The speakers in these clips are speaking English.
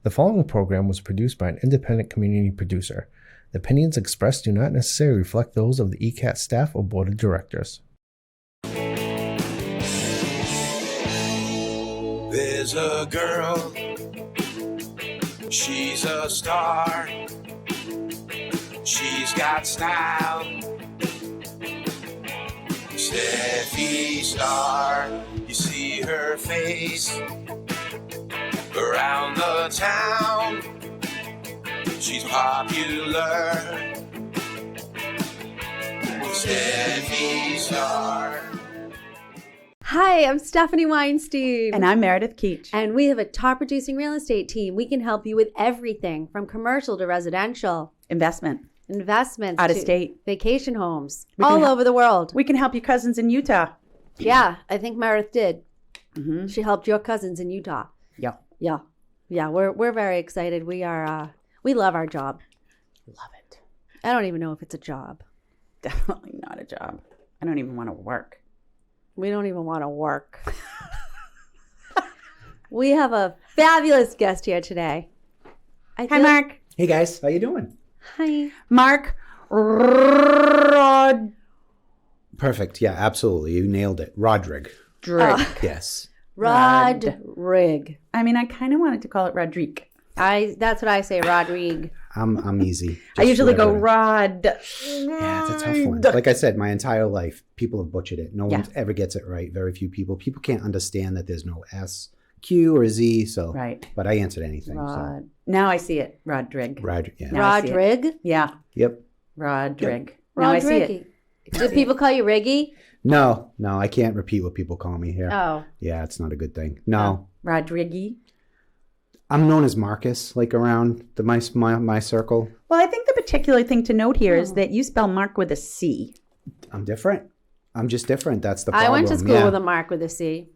The following program was produced by an independent community producer. The opinions expressed do not necessarily reflect those of the ECAT staff or board of directors. There's a girl, she's a star, she's got style, Steffi Star. You see her face around the town, she's popular, Steffi Star. Hi, I'm Stephanie Weinstein. And I'm Meredith Keach. And we have a top producing real estate team. We can help you with everything from commercial to residential. Investments. Out of state. Vacation homes. All over the world. We can help your cousins in Utah. Yeah, I think Meredith did. Mm-hmm. She helped your cousins in Utah. Yeah. Yeah, we're very excited. We love our job. Love it. I don't even know if it's a job. Definitely not a job. I don't even want to work. We don't even want to work. We have a fabulous guest here today. Hi, Marc. Hey guys, how you doing? Hi. Marc Perfect. Yeah, absolutely. You nailed it. Rodrigue. Yes. Rodrigue. I mean, I kind of wanted to call it Rodrique. That's what I say, Rodrigue. I'm easy. I usually go Rod. Yeah, it's a tough one. Like I said, my entire life, people have butchered it. No one ever gets it right. Very few people. People can't understand that there's no S, Q, or Z. So, right. But I answered anything. So. Now I see it. Rodrigue. Yeah. Rodrigue? Yeah. Yep. Rodrigue. Yep. Now I see it. Do people call you Riggy? No, I can't repeat what people call me here. Oh. Yeah, it's not a good thing. No. Rodrigue. I'm known as Marcus, like around my circle. Well, I think the particular thing to note here is that you spell Marc with a C. I'm different. I'm just different. That's the problem. I went to school with a Marc with a C.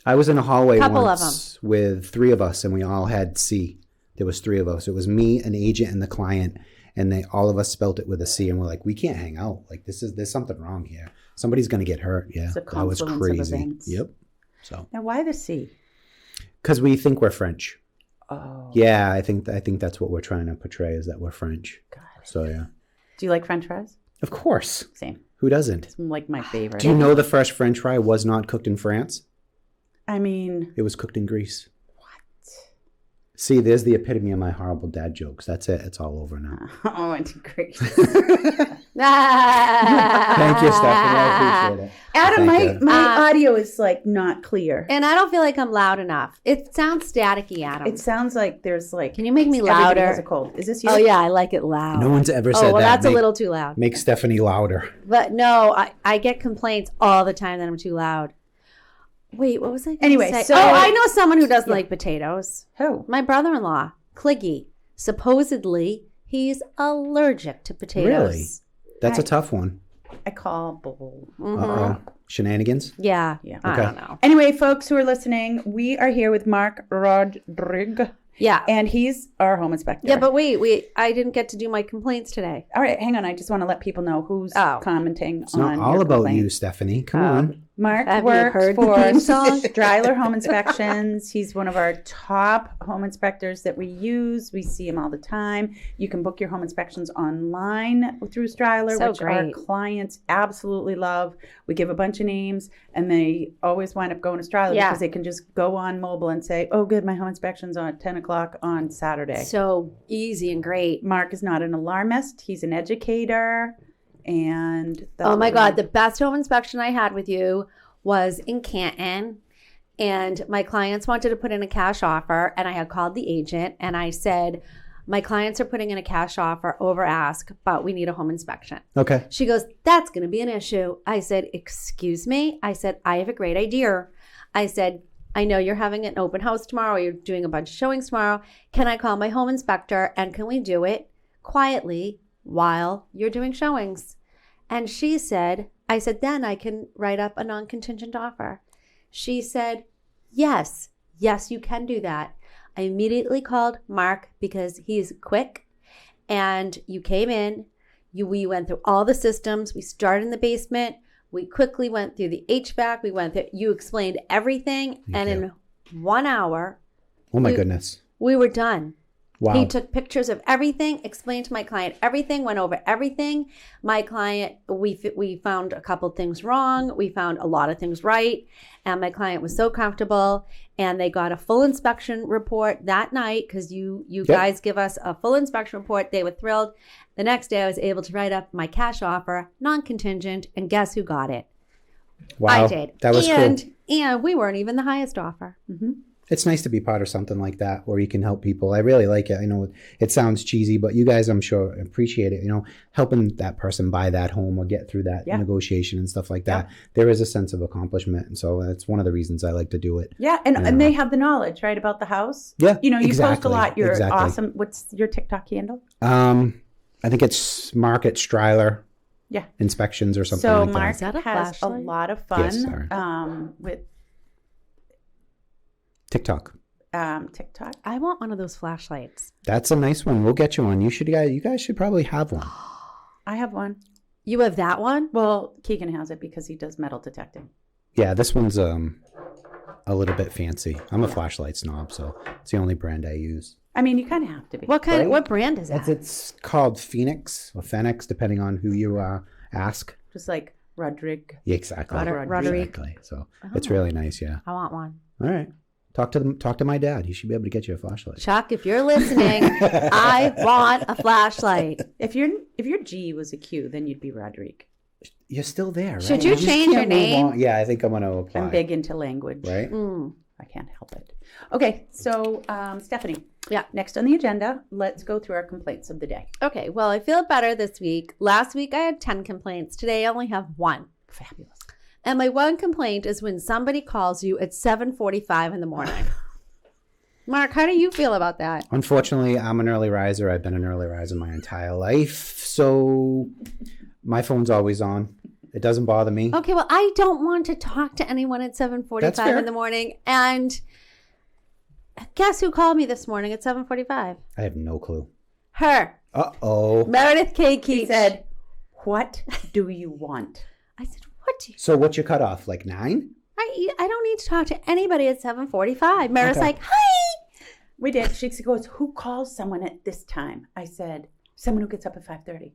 I was in a hallway Couple once with three of us, and we all had C. There was three of us. It was me, an agent, and the client, and all of us spelt it with a C. And we're like, we can't hang out. Like there's something wrong here. Somebody's gonna get hurt. Yeah, it's a that was confluence crazy. of events. Yep. So now, why the C? Because we think we're French. Oh. Yeah, I think that's what we're trying to portray is that we're French. Got it. So yeah. Do you like French fries? Of course. Same. Who doesn't? It's like my favorite. Do you know the first French fry was not cooked in France? I mean, it was cooked in Greece. What? See, there's the epitome of my horrible dad jokes. That's it. It's all over now. Oh, it's great. Thank you, Stephanie. I appreciate it. Adam, my audio is like not clear. And I don't feel like I'm loud enough. It sounds staticky, Adam. It sounds like there's like... Can you make me louder? Has a cold. Is this you? Oh, yeah, I like it loud. No one's ever said that. Oh, well, that's a little too loud. Make Stephanie louder. But no, I get complaints all the time that I'm too loud. Wait, what was I going to say? So, I know someone who doesn't like potatoes. Who? My brother-in-law, Cliggy. Supposedly, he's allergic to potatoes. Really? That's a tough one. I call bull. Mm-hmm. Uh-oh. Shenanigans? Yeah. Okay. I don't know. Anyway, folks who are listening, we are here with Marc Rodrigue. Yeah. And he's our home inspector. Yeah, but wait. I didn't get to do my complaints today. All right, hang on. I just want to let people know who's commenting it's on not all your about complaint. you, Stephanie. Come on. Marc Have works you heard for the theme song? Stryler Home Inspections. He's one of our top home inspectors that we use. We see him all the time. You can book your home inspections online through Stryler, So which great. our clients absolutely love. We give a bunch of names, and they always wind up going to Stryler because they can just go on mobile and say, oh, good, my home inspection's on at 10 o'clock on Saturday. So easy and great. Marc is not an alarmist. He's an educator. And oh my God, the best home inspection I had with you was in Canton. And my clients wanted to put in a cash offer. And I had called the agent and I said, my clients are putting in a cash offer over ask, but we need a home inspection. Okay. She goes, that's going to be an issue. I said, excuse me? I said, I have a great idea. I said, I know you're having an open house tomorrow. Or you're doing a bunch of showings tomorrow. Can I call my home inspector and can we do it quietly while you're doing showings? And she said, I said, then I can write up a non-contingent offer. She said, yes, you can do that. I immediately called Marc because he's quick. And you came in, we went through all the systems. We started in the basement. We quickly went through the HVAC. You explained everything. Thank you. In 1 hour. Oh my goodness. We were done. Wow. He took pictures of everything, explained to my client everything, went over everything. My client, we found a couple things wrong. We found a lot of things right. And my client was so comfortable. And they got a full inspection report that night because you guys give us a full inspection report. They were thrilled. The next day I was able to write up my cash offer, non-contingent, and guess who got it? Wow. I did. That was cool. And we weren't even the highest offer. Mm-hmm. It's nice to be part of something like that where you can help people. I really like it. I know it sounds cheesy, but you guys, I'm sure, appreciate it. Helping that person buy that home or get through that negotiation and stuff like that. There is a sense of accomplishment. And so that's one of the reasons I like to do it. Yeah. And they have the knowledge, right, about the house. Yeah. You exactly, post a lot. You're exactly. awesome. What's your TikTok handle? I think it's Marc at Striler. Yeah. Inspections or something so like Marc that. has a lot of fun with TikTok. TikTok. I want one of those flashlights. That's a nice one. We'll get you one. You guys should probably have one. I have one. You have that one? Well, Keegan has it because he does metal detecting. Yeah, this one's a little bit fancy. I'm a flashlight snob, so it's the only brand I use. I mean, you kind of have to be. What kind? Right? What brand is that? It's called Phoenix or Phoenix, depending on who you ask. Just like Rodrigue. Yeah, exactly. Rodrigue. Exactly. So it's really nice. Yeah. I want one. All right. Talk to my dad. He should be able to get you a flashlight. Chuck, if you're listening, I want a flashlight. If your G was a Q, then you'd be Rodrigue. You're still there, right? Should you change your name? Yeah, I think I'm going to apply. I'm big into language. Right? I can't help it. Okay, so Stephanie. Yeah. Next on the agenda, let's go through our complaints of the day. Okay, well, I feel better this week. Last week I had 10 complaints. Today I only have one. Fabulous. And my one complaint is when somebody calls you at 7:45 in the morning. Marc, how do you feel about that? Unfortunately, I'm an early riser. I've been an early riser my entire life. So my phone's always on. It doesn't bother me. Okay, well, I don't want to talk to anyone at 7:45 in the morning. And guess who called me this morning at 7:45? I have no clue. Her. Uh-oh. Meredith Keach. He said, "What do you want?" I said, "What do you?" So what's your cutoff? Like 9? I don't need to talk to anybody at 7:45. Meredith's like, "Hi." We did. She goes, "Who calls someone at this time?" I said, "Someone who gets up at 5:30."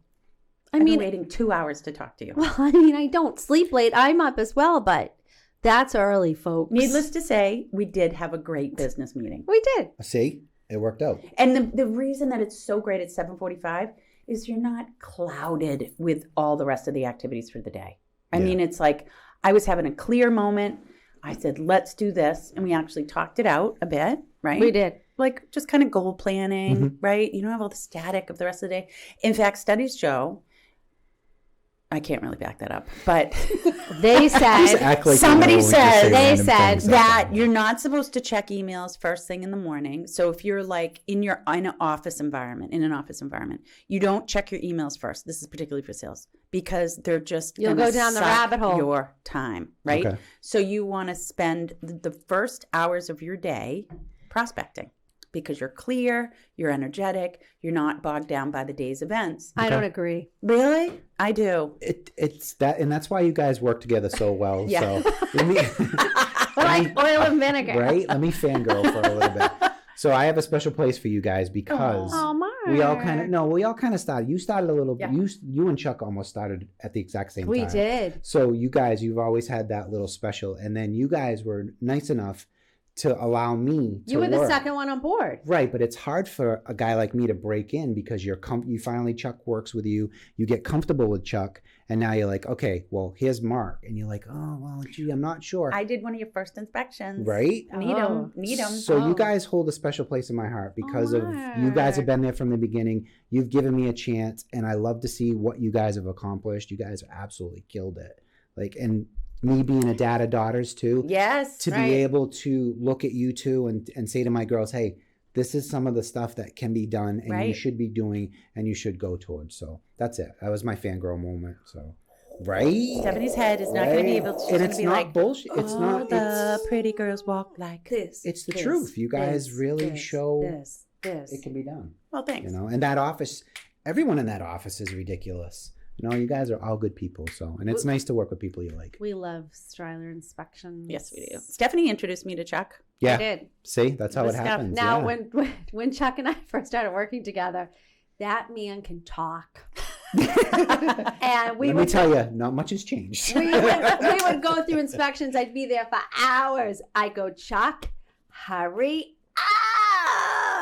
I've been waiting 2 hours to talk to you. Well, I mean, I don't sleep late. I'm up as well, but that's early, folks. Needless to say, we did have a great business meeting. We did. See? It worked out. And the reason that it's so great at 7:45 is you're not clouded with all the rest of the activities for the day. I mean, it's like I was having a clear moment. I said, let's do this. And we actually talked it out a bit, right? We did. Like just kind of goal planning, right? You don't have all the static of the rest of the day. In fact, studies show, I can't really back that up, but they said, somebody said, they said that you're not supposed to check emails first thing in the morning. So if you're like in an office environment, you don't check your emails first. This is particularly for sales because they're just you'll go down the rabbit hole. Your time, right? Okay. So you want to spend the first hours of your day prospecting. Because you're clear, you're energetic, you're not bogged down by the day's events. I don't agree. Really? I do. It's that, and that's why you guys work together so well. Yeah. So let me, Like oil and vinegar. right? Let me fangirl for a little bit. So I have a special place for you guys because Marc. we all kind of started. You started a little. Yeah. You and Chuck almost started at the exact same time. We did. So you've always had that little special, and then you guys were nice enough to allow me to You were the work. second one on board. Right, but it's hard for a guy like me to break in because you finally, Chuck works with you, you get comfortable with Chuck, and now you're like, okay, well, here's Marc. And you're like, oh, well, gee, I'm not sure. I did one of your first inspections. Right? Need them. So you guys hold a special place in my heart because of you guys have been there from the beginning. You've given me a chance, and I love to see what you guys have accomplished. You guys absolutely killed it. And me being a dad of daughters too. Yes. To be able to look at you two and say to my girls, hey, this is some of the stuff that can be done and you should be doing and you should go towards. So that's it. That was my fangirl moment. So, right? Stephanie's head is not going to be able to. And it's not like, bullshit. It's not. The pretty girls walk like this. It's the truth. You guys really show this. It can be done. Well, thanks. And that office, everyone in that office is ridiculous. You know, you guys are all good people. So, and it's nice to work with people you like. We love Striler inspections. Yes, we do. Stephanie introduced me to Chuck. Yeah. I did. See, that's how it happens. Now, yeah. when Chuck and I first started working together, that man can talk. And Let me tell you, not much has changed. we would go through inspections. I'd be there for hours. I go, Chuck, hurry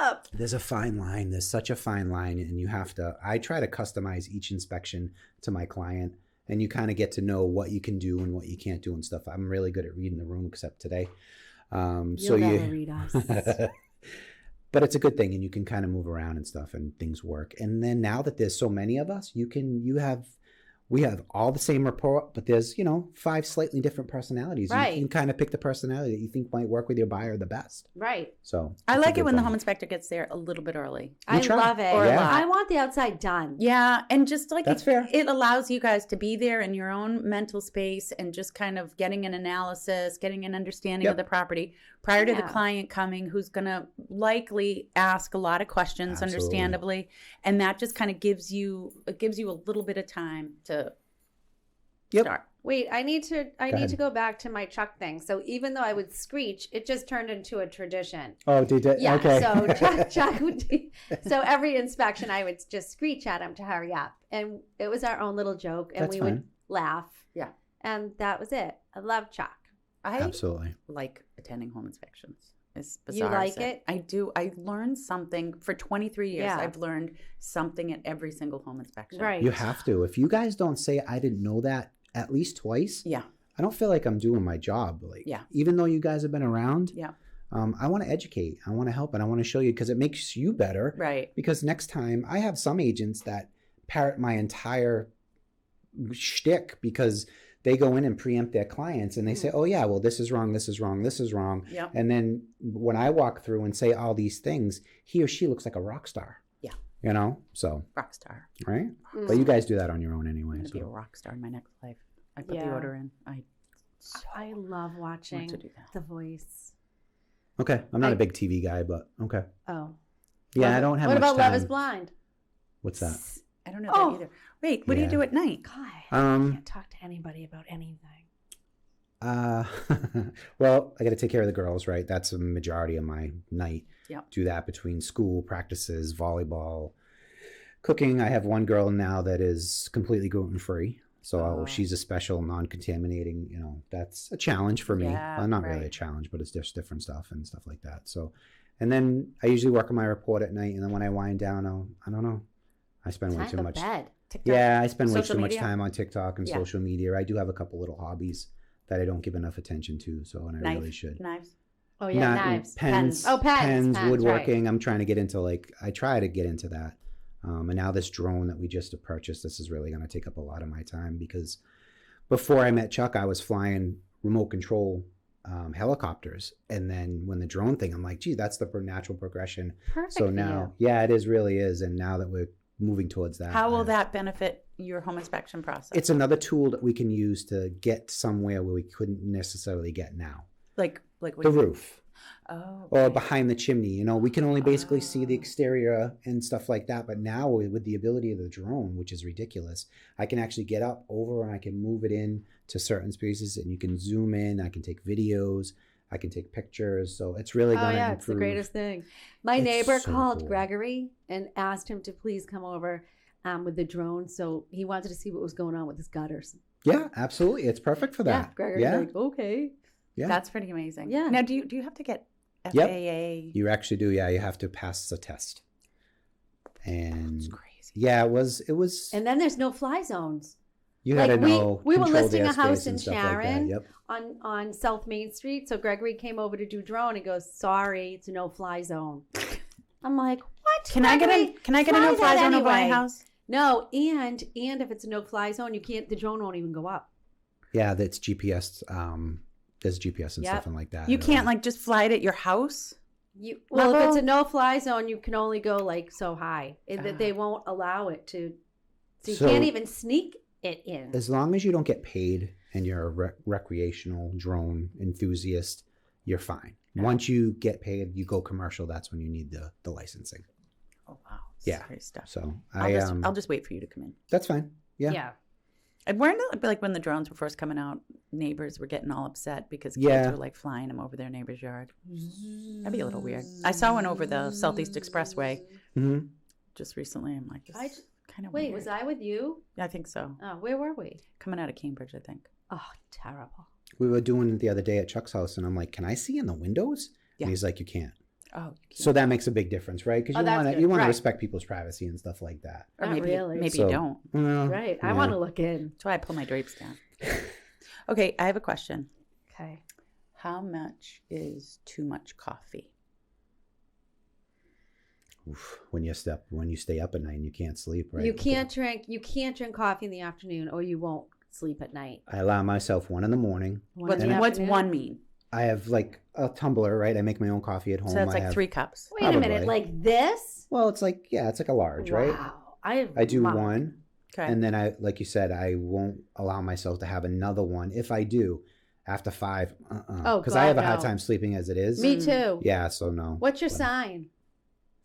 up. There's a fine line. There's such a fine line. And you have to, I try to customize each inspection to my client. And you kind of get to know what you can do and what you can't do and stuff. I'm really good at reading the room, except today. You'll never read us. But it's a good thing, and you can kind of move around and stuff, and things work. And then now that there's so many of us, we have all the same report, but there's 5 slightly different personalities. Right. You can kind of pick the personality that you think might work with your buyer the best. Right. So I it's a like it good when the thing. home inspector gets there a little bit early. I try. love it. Or a lot. I want the outside done. Yeah, and just like That's fair. It allows you guys to be there in your own mental space and just kind of getting an analysis, getting an understanding of the property prior to the client coming, who's going to likely ask a lot of questions, Absolutely. understandably, and that just kind of gives you a little bit of time to start. Wait, I need to ahead. go back to my Chuck thing. So even though I would screech, it just turned into a tradition. Oh, did it? Yeah. Okay. So Chuck would so every inspection I would just screech at him to hurry up. And it was our own little joke and That's we fine. would laugh. Yeah. And that was it. I love Chuck. I Absolutely. like attending home inspections. It's bizarre. You like it? I do. I learned something for 23 years. Yeah. I've learned something at every single home inspection. Right. You have to. If you guys don't say, I didn't know that at least twice, Yeah. I don't feel like I'm doing my job. Even though you guys have been around, Yeah. I want to educate. I want to help, and I want to show you because it makes you better. Right. Because next time, I have some agents that parrot my entire shtick because they go in and preempt their clients and they say, oh yeah, well, this is wrong, this is wrong, this is wrong. Yep. And then when I walk through and say all these things, he or she looks like a rock star. Yeah. So, Rock star. right? But you guys do that on your own anyway. I'm going to be a So. rock star in my next life. I put the Yeah. order in. I love watching to do that. The Voice. Okay. I'm not a big TV guy, but okay. Oh. Yeah, I don't have What much about time. Love is Blind? What's that? I don't know Oh. that either. Wait, what do you Yeah. do at night? God, I Um, can't talk to anybody about anything. Well, I got to take care of the girls, right? That's a majority of my night. Yep. Do that between school, practices, volleyball, cooking. I have one girl now that is completely gluten-free. So she's a special non-contaminating, that's a challenge for me. Yeah, Well, not really a right. challenge, but it's just different stuff and stuff like that. So, and then I usually work on my report at night. And then when I wind down, I don't know. I spend way Time too to much. bed. TikTok. Yeah, I spend way Social too much media? time on TikTok and Yeah. social media. I do have a couple little hobbies that I don't give enough attention to. So, and I really should. Knives. Oh yeah, Not- knives, pens. Oh, pens, woodworking. right. I'm trying to get into I try to get into that. And now this drone that we just purchased, this is really going to take up a lot of my time because before I met Chuck, I was flying remote control helicopters. And then when the drone thing, I'm like, gee, that's the natural progression. Perfect. So for now, you. yeah, it really is. And now that we're moving towards that. How will that benefit your home inspection process? It's another tool that we can use to get somewhere where we couldn't necessarily get now. like what The do you- roof. Oh. Or behind the chimney, we can only basically see the exterior and stuff like that. But now with the ability of the drone, which is ridiculous, I can actually get up over and I can move it in to certain spaces and you can zoom in. I can take videos. I can take pictures. So it's really going to improve. It's the greatest thing. My It's neighbor so called cool. Gregory and asked him to please come over with the drone. So he wanted to see what was going on with his gutters. Yeah, absolutely. It's perfect for Yeah, that. Gregory's Yeah. like, okay. Yeah. That's pretty amazing. Yeah. Now, do you have to get FAA? You actually do. Yeah. You have to pass the test. And It's crazy. yeah, it was, And then there's no fly zones. you had to know. we were controlled listing a airspace house in and stuff like that. Sharon Yep. on South Main Street. So Gregory came over to do drone and goes, sorry, it's a no fly zone. I'm like, what? Can I get a no fly zone over my house? No, and if it's a no fly zone, the drone won't even go up. Yeah, that's GPS. There's GPS and Yep. stuff and like that. You can't just fly it at your house? If Level? it's a no fly zone, you can only go so high. They won't allow it to. So you So- can't even sneak it in. As long as you don't get paid and you're a recreational drone enthusiast, you're fine. Once you get paid, you go commercial. That's when you need the licensing. Oh wow. Yeah. Scary stuff. So I'll just wait for you to come in. that's fine. Yeah. And weren't it like when the drones were first coming out, neighbors were getting all upset because kids Yeah. were like flying them over their neighbor's yard. That'd be a little weird. I saw one over the Southeast Expressway Mm-hmm. just recently. I'm like, this is kind of Wait, weird. was I with you? I think so. Oh, where were we? Coming out of Cambridge, I think. Oh, terrible. We were doing it the other day at Chuck's house, and I'm like, "Can I see in the windows?" Yeah. And he's like, "You can't." Oh, you can't. So that makes a big difference, right? Because Oh, you that's want to good. you want to Right. respect people's privacy and stuff like that. Or Not maybe, really. maybe So- you don't. Well, Right. I yeah. want to look in. That's why I pull my drapes down. Okay, I have a question. Okay. How much is too much coffee? Oof, when you stay up at night and you can't sleep, right? You can't drink coffee in the afternoon or you won't sleep at night. I allow myself one in the morning. One in the What's afternoon? one mean? I have like a tumbler, right? I make my own coffee at home. So that's I like have, 3 cups. Wait a minute, Probably. like this? Well, it's like a large, right? Wow. I I do wow. one, Okay. and then I, like you said, I won't allow myself to have another one. If I do, after 5, Oh, because I have a God, hard no. time sleeping as it is. Me too. Yeah, so no. What's your sign?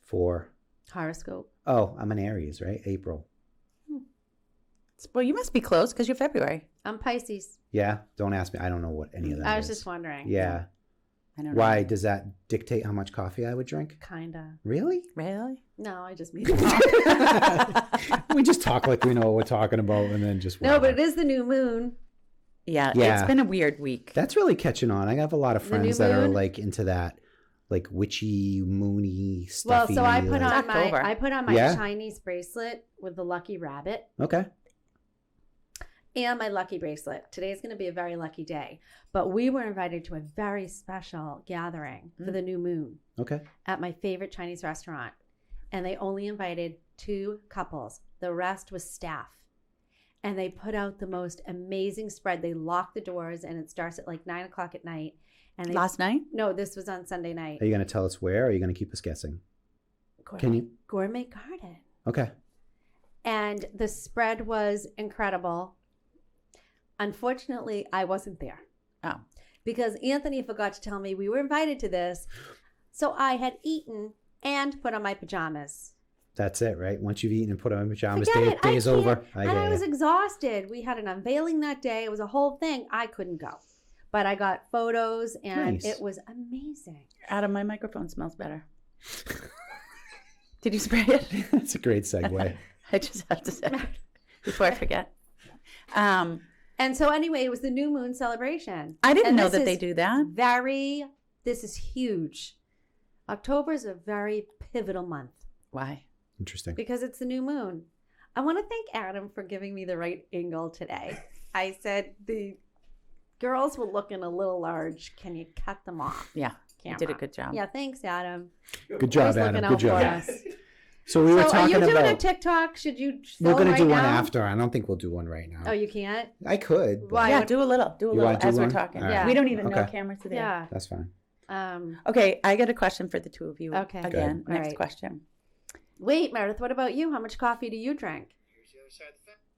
4. Horoscope. Oh, I'm an Aries, right? April. Well, you must be close because you're February. I'm Pisces. Yeah, don't ask me. I don't know what any of that I was is. just wondering. Yeah. I don't know. Why does that dictate how much coffee I would drink? Kinda. Really? Really? No, I just made it up. We just talk like we know what we're talking about, and then just No, but it is the new moon. Yeah, Yeah. it's been a weird week. That's really catching on. I have a lot of The new friends that are moon? like into that, like witchy, moony Well, stuffy. so I put like- on my Yeah. Chinese bracelet with the lucky rabbit Okay. and my lucky bracelet. Today's going to be a very lucky day. But we were invited to a very special gathering for the new moon Okay. at my favorite Chinese restaurant. And they only invited 2 couples. The rest was staff. And they put out the most amazing spread. They locked the doors and it starts at like 9 o'clock at night. And they, Last night? No, this was on Sunday night. Are you going to tell us where, or are you going to keep us guessing? Can you? Gourmet Garden. Okay. And the spread was incredible. Unfortunately, I wasn't there Oh. because Anthony forgot to tell me we were invited to this. So I had eaten and put on my pajamas. That's it, right? Once you've eaten and put on pajamas, Forget it. day's I can't- over. And I was exhausted. We had an unveiling that day. It was a whole thing. I couldn't go. But I got photos and Nice. it was amazing. Adam, my microphone smells better. Did you spray it? That's a great segue. I just have to say before I forget. And so anyway, it was the new moon celebration. I didn't And know this that they is do that. This is huge. October is a very pivotal month Why? Interesting. because it's the new moon. I want to thank Adam for giving me the right angle today. I said the girls were looking a little large. Can you cut them off? Yeah, you did a Camera. good job. Yeah, thanks, Adam. Good job, Always Adam. looking Good out job. for us. So we were So are talking you doing a about. TikTok? Should you We're film going to do right one now? after. I don't think we'll do one right now. Oh, you can't? I could. but Why? Yeah, do a little You wanna do as we're one? talking. All right. We don't even know Okay. cameras today. Yeah. That's fine. Okay, I got a question for the two of you. Okay. Again, Good. next All right. question. Wait, Meredith, what about you? How much coffee do you drink?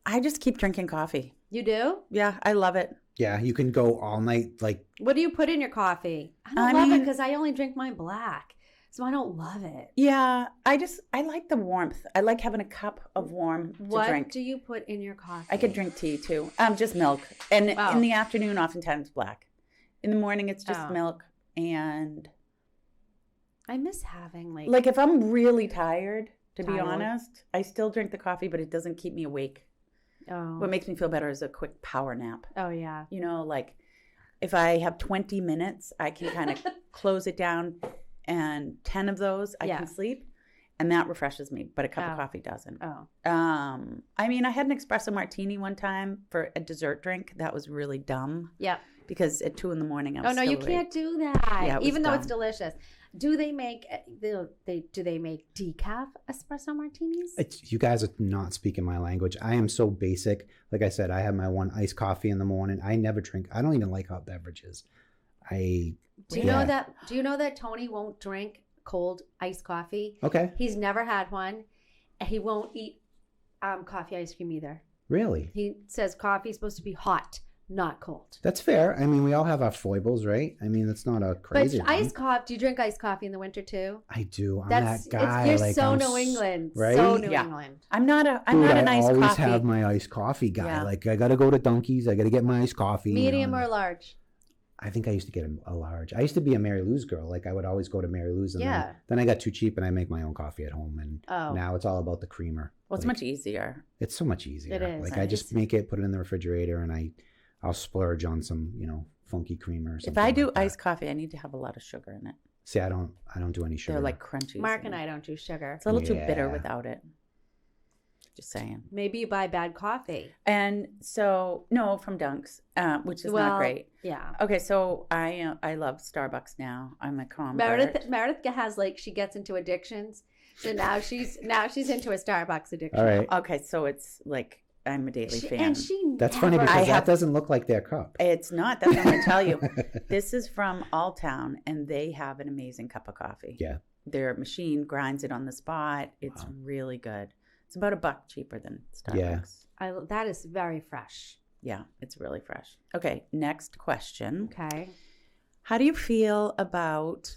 I just keep drinking coffee. You do? Yeah, I love it. Yeah, you can go all night. Like, What do you put in your coffee? I don't I love it mean- because I only drink mine black. So I don't love it. Yeah, I like the warmth. I like having a cup of warm to What drink. do you put in your coffee? I could drink tea too. Just milk. And Wow. in the afternoon, oftentimes black. In the morning, it's just Oh. milk. And I miss having like if I'm really tired, to be Tired. honest, I still drink the coffee, but it doesn't keep me awake. oh What makes me feel better is a quick power nap. oh yeah. You know, like if I have 20 minutes, I can kind of close it down, and 10 of those I Yeah. can sleep, and that refreshes me. But a cup Oh. of coffee doesn't. Oh I mean, I had an espresso martini one time for a dessert drink. That was really dumb yeah. because at 2 a.m, I Oh was no, still you awake. can't do that. Yeah, it was even though it's dumb. delicious. Do they make do they make decaf espresso martinis? you guys are not speaking my language. I am so basic. Like I said, I have my one iced coffee in the morning. I never drink. I don't even like hot beverages. Do you know that Tony won't drink cold iced coffee? Okay. He's never had one. And he won't eat coffee ice cream either. Really? He says coffee is supposed to be hot, not cold. That's fair. I mean, we all have our foibles, right? I mean, it's not a crazy But one. iced coffee, do you drink iced coffee in the winter too? I do. I'm That's that guy. you're like, so I'm New England. right? So New Yeah. England. I'm not Dude, an I iced always coffee. have my iced coffee guy. Yeah. Like, I got to go to Dunkies. I got to get my iced coffee. Medium or large? I think I used to get a large. I used to be a Mary Lou's girl. Like, I would always go to Mary Lou's. And Yeah. then I got too cheap and I make my own coffee at home. And Oh. now it's all about the creamer. Well, it's Like, much easier. It's so much easier. It is. Like, I just make it, put it in the refrigerator, and I'll splurge on some, funky creamer or something. If I do like that. iced coffee, I need to have a lot of sugar in it. See, I don't do any sugar. They're like crunchy. Mark and I don't do sugar. It's a little too bitter Yeah. without it. Just saying. Maybe you buy bad coffee. And so, no, from Dunks, which is not great. Yeah. Okay, so I love Starbucks now. I'm a convert. Meredith has she gets into addictions. So now she's into a Starbucks addiction. All right. Okay, so it's like I'm a daily fan. That's funny because that doesn't look like their cup. It's not. That's what I'm going to tell you. This is from Alltown, and they have an amazing cup of coffee. Yeah. Their machine grinds it on the spot. It's really good. It's about $1 cheaper than Starbucks. That is very fresh. Yeah, it's really fresh. Okay, next question. Okay. How do you feel about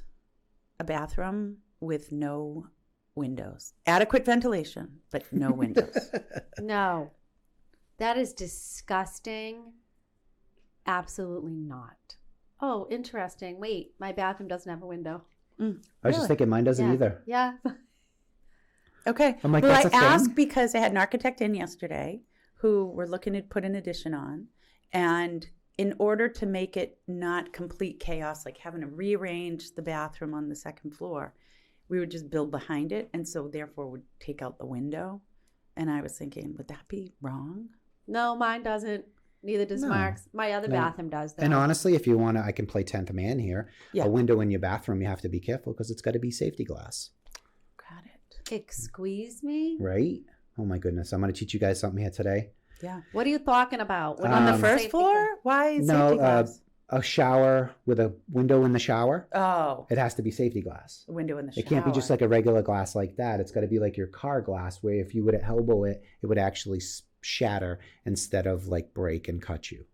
a bathroom with no windows? Adequate ventilation, but no windows. No. That is disgusting. Absolutely not. Oh, interesting. Wait, my bathroom doesn't have a window. I was just thinking mine doesn't either. Yeah. Okay. I'm like, well, that's I a thing? asked because I had an architect in yesterday who were looking to put an addition on. And in order to make it not complete chaos, like having to rearrange the bathroom on the second floor, we would just build behind it. And so therefore would take out the window. And I was thinking, would that be wrong? No, mine doesn't. Neither does No. Mark's. My other bathroom does, though. And honestly, if you want to, I can play 10th man here. Yeah. A window in your bathroom, you have to be careful because it's got to be safety glass, Got it. Excuse me? right? Oh my goodness. I'm going to teach you guys something here today. Yeah. What are you talking about? What On do the you first safety floor? Why safety No, glass? a shower with a window in the shower. Oh, It has to be safety glass. the window in the shower. It can't be just like a regular glass like that. It's got to be like your car glass where if you would elbow it, it would actually shatter instead of like break and cut you.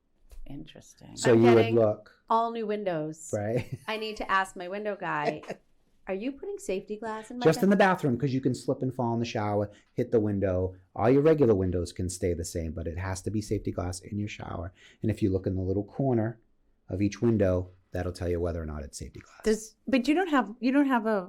Interesting. So I'm you would getting look, all new windows. right? I need to ask my window guy, are you putting safety glass in my Just in the bathroom because you can slip and fall in the shower, hit the window. All your regular windows can stay the same, but it has to be safety glass in your shower. And if you look in the little corner of each window, that'll tell you whether or not it's safety glass. But you don't have a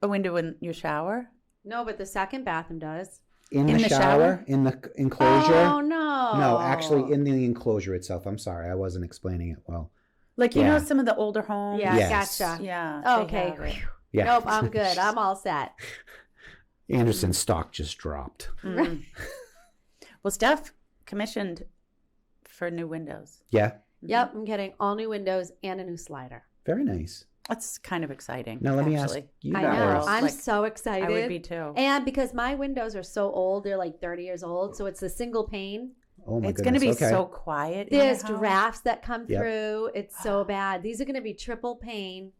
window in your shower? No, but the second bathroom does. In In the the shower, shower? in the enclosure. Oh, no. No, actually in the enclosure itself. I'm sorry, I wasn't explaining it well. Like, you Yeah. know, some of the older homes? Yeah, Yes. gotcha. Yeah. Oh, they okay. have it. Yeah. Nope, I'm good. I'm all set. Anderson's stock just dropped. Mm. Well, Steph commissioned for new windows. Yeah, Yep, I'm getting all new windows and a new slider. very nice. That's kind of exciting. Now let me ask actually. you I guys. know. I'm Like, so excited. I would be too. And because my windows are so old, they're like 30 years old. So it's the single pane. Oh my It's going to goodness. be okay. so quiet. in your There's house. drafts that come Yep. through. It's so bad. These are going to be triple pane.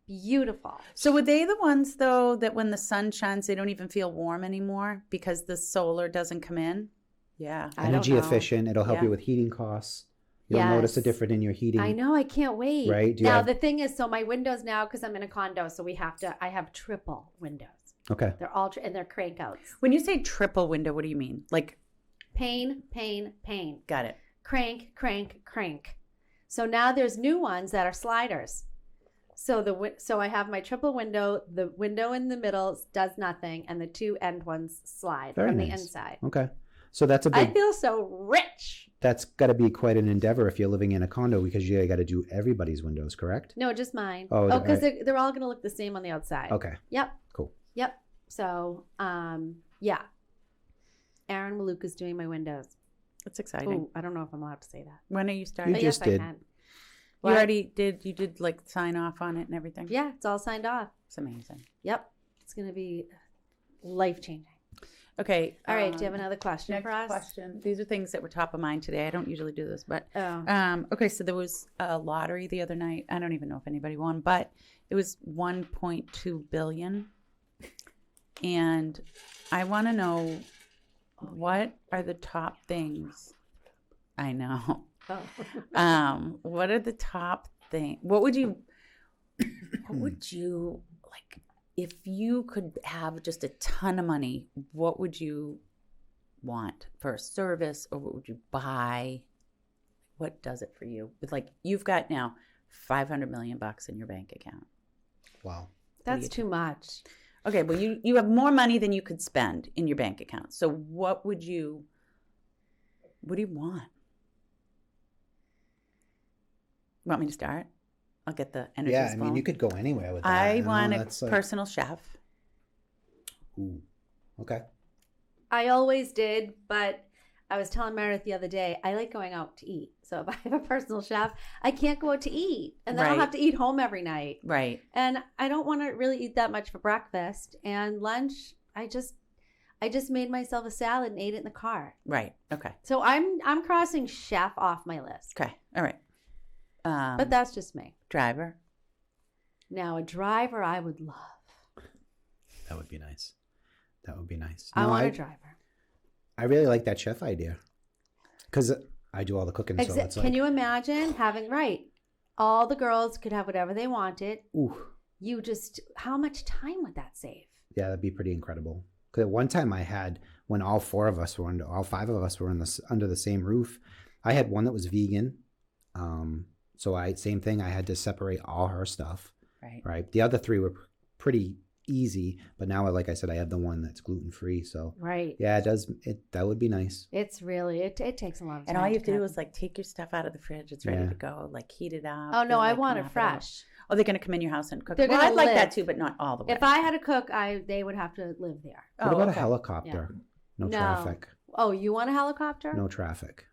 Beautiful. So were they the ones, though, that when the sun shines, they don't even feel warm anymore because the solar doesn't come in? Yeah. I don't Energy know. efficient. It'll help Yeah. you with heating costs. You'll Yes. notice a difference in your heating. I know. I can't wait. Right? Do you Now, have- the thing is, so my windows now, because I'm in a condo, so I have triple windows. Okay. They're all, and they're crank outs. When you say triple window, what do you mean? Like, Pane, pane, pane. got it. Crank, crank, crank. So now there's new ones that are sliders. So I have my triple window. The window in the middle does nothing, and the two end ones slide Very from the nice. inside. Okay. So that's a I big. feel so rich. That's got to be quite an endeavor if you're living in a condo because you got to do everybody's windows, correct? No, just mine. Oh, because right. they're all going to look the same on the outside. Okay. Yep. Cool. Yep. So, yeah. Aaron Maluka's doing my windows. That's exciting. Oh, I don't know if I'm allowed to say that. When are you starting? You But just yes, did. I can. You What? already did. You did like sign off on it and everything. Yeah, it's all signed off. It's amazing. Yep. It's going to be life changing. Okay. All right. Do you have another question Next for us? question. These are things that were top of mind today. I don't usually do this, but Oh. okay. So there was a lottery the other night. I don't even know if anybody won, but it was 1.2 billion, and I want to know what are the top things. I know. Oh. What are the top things? What would you like if you could have just a ton of money? What would you want for a service, or what would you buy? What does it for you? With like you've got now $500 million in your bank account. Wow. That's too much. Okay, well you have more money than you could spend in your bank account. So what do you want? Want me to start? I'll get the energy. Yeah, I mean, you could go anywhere with that. I you know, want a that's like- personal chef. Ooh. Okay. I always did, but I was telling Meredith the other day, I like going out to eat. So if I have a personal chef, I can't go out to eat. And then I'll Right. have to eat home every night. Right. And I don't want to really eat that much for breakfast. And lunch, I just made myself a salad and ate it in the car. Right. Okay. So I'm crossing chef off my list. Okay. All right. But that's just me. Driver. Now, a driver I would love. That would be nice. That would be nice. I want a driver. I really like that chef idea. Because I do all the cooking, so it's like... Can you imagine having, all the girls could have whatever they wanted. Ooh. You just, how much time would that save? Yeah, that'd be pretty incredible. Because at one time I had, when all five of us were under the same roof, I had one that was vegan. So same thing. I had to separate all her stuff. Right. The other three were pretty easy, but now, like I said, I have the one that's gluten free. So yeah, that would be nice. It's really it takes a lot of time. And all you have to do is like take your stuff out of the fridge. It's ready to go. Like heat it up. Oh no, I like, want it fresh. Oh, they're going to come in your house and cook. They're Well, gonna I'd like that live. too, but not all the way. If I had to cook, they would have to live there. What about a okay. helicopter? No traffic. Oh, you want a helicopter? No traffic.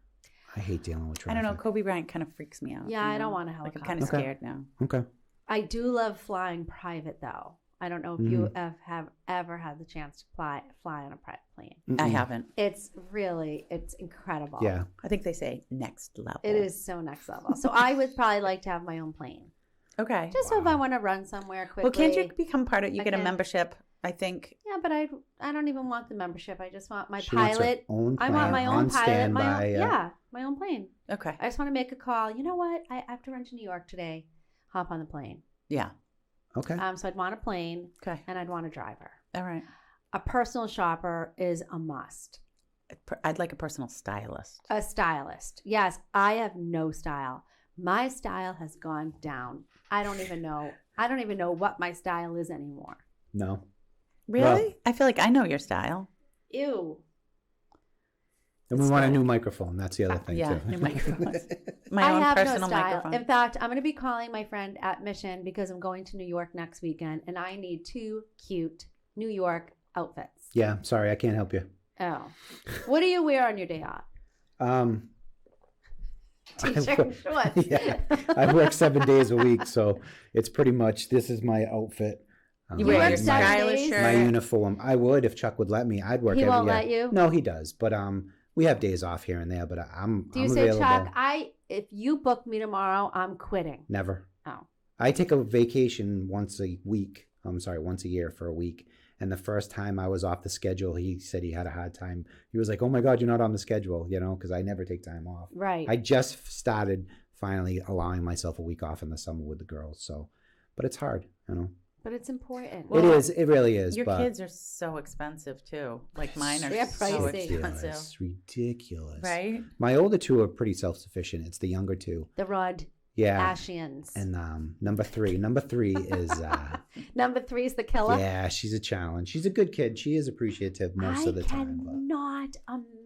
I hate dealing with I traffic. don't know. Kobe Bryant kind of freaks me out. Yeah, you I don't know? want a Like helicopter. I'm kind of scared now. Okay. I do love flying private though. I don't know if you have ever had the chance to fly on a private plane. I haven't. It's incredible. Yeah. I think they say next level. It is so next level. So I would probably like to have my own plane. Okay. Just so if I want to run somewhere quickly. Well, can't you become part of? You get a can. membership. I think. Yeah, but I don't even want the membership. I just want my She wants her pilot. own I want my plane own on pilot. standby, My own plane. Okay. I just want to make a call. You know what? I have to run to New York today. Hop on the plane. Yeah. Okay. So I'd want a plane. Okay. And I'd want a driver. All right. A personal shopper is a must. I'd like a personal stylist. A stylist. Yes, I have no style. My style has gone down. I don't even know what my style is anymore. No. Really? Well- I feel like I know your style. Ew. And we want a new microphone. That's the other thing, Yeah, too. new microphone. My I own have personal no style. microphone. In fact, I'm going to be calling my friend at Mission because I'm going to New York next weekend and I need 2 cute New York outfits. Yeah. Sorry, I can't help you. Oh. What do you wear on your day off? T-shirt and shorts. Yeah. I work 7 days a week, so it's pretty much, this is my outfit. You wear wear your your seven stylish days? shirt. My uniform. I would if Chuck would let me. I'd work He every won't year. let you? No, he does. But we have days off here and there, but I'm Do you I'm say, available. Chuck, if you book me tomorrow, I'm quitting? Never. Oh. I take a vacation once a year for a week. And the first time I was off the schedule, he said he had a hard time. He was like, "Oh my God, you're not on the schedule," because I never take time off. Right. I just started finally allowing myself a week off in the summer with the girls. So, but it's hard, But it's important. It is. It really is. Your but kids are so expensive too. Like mine are They're so pricey. expensive. It's ridiculous. Right? My older two are pretty self-sufficient. It's the younger two. The Rodrigue. Yeah. Ashians. And number three is Number 3 is the killer. yeah, she's a challenge. She's a good kid. She is appreciative most of the time. I cannot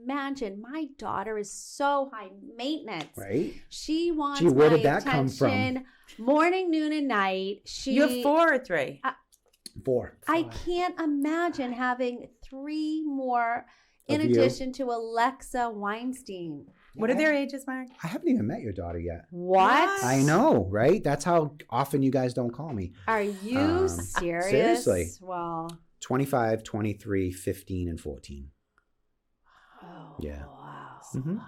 imagine. My daughter is so high maintenance. But, right? She wants Gee, where my did that come from? attention morning, noon, and night. You have 4 or 3? 4. I can't imagine having 3 more in Of you? addition to Alexa Weinstein. What are their ages, Marc? I haven't even met your daughter yet. What? I know, right? That's how often you guys don't call me. Are you serious? seriously. Well, 25, 23, 15, and 14. oh, Yeah. wow. Mhm.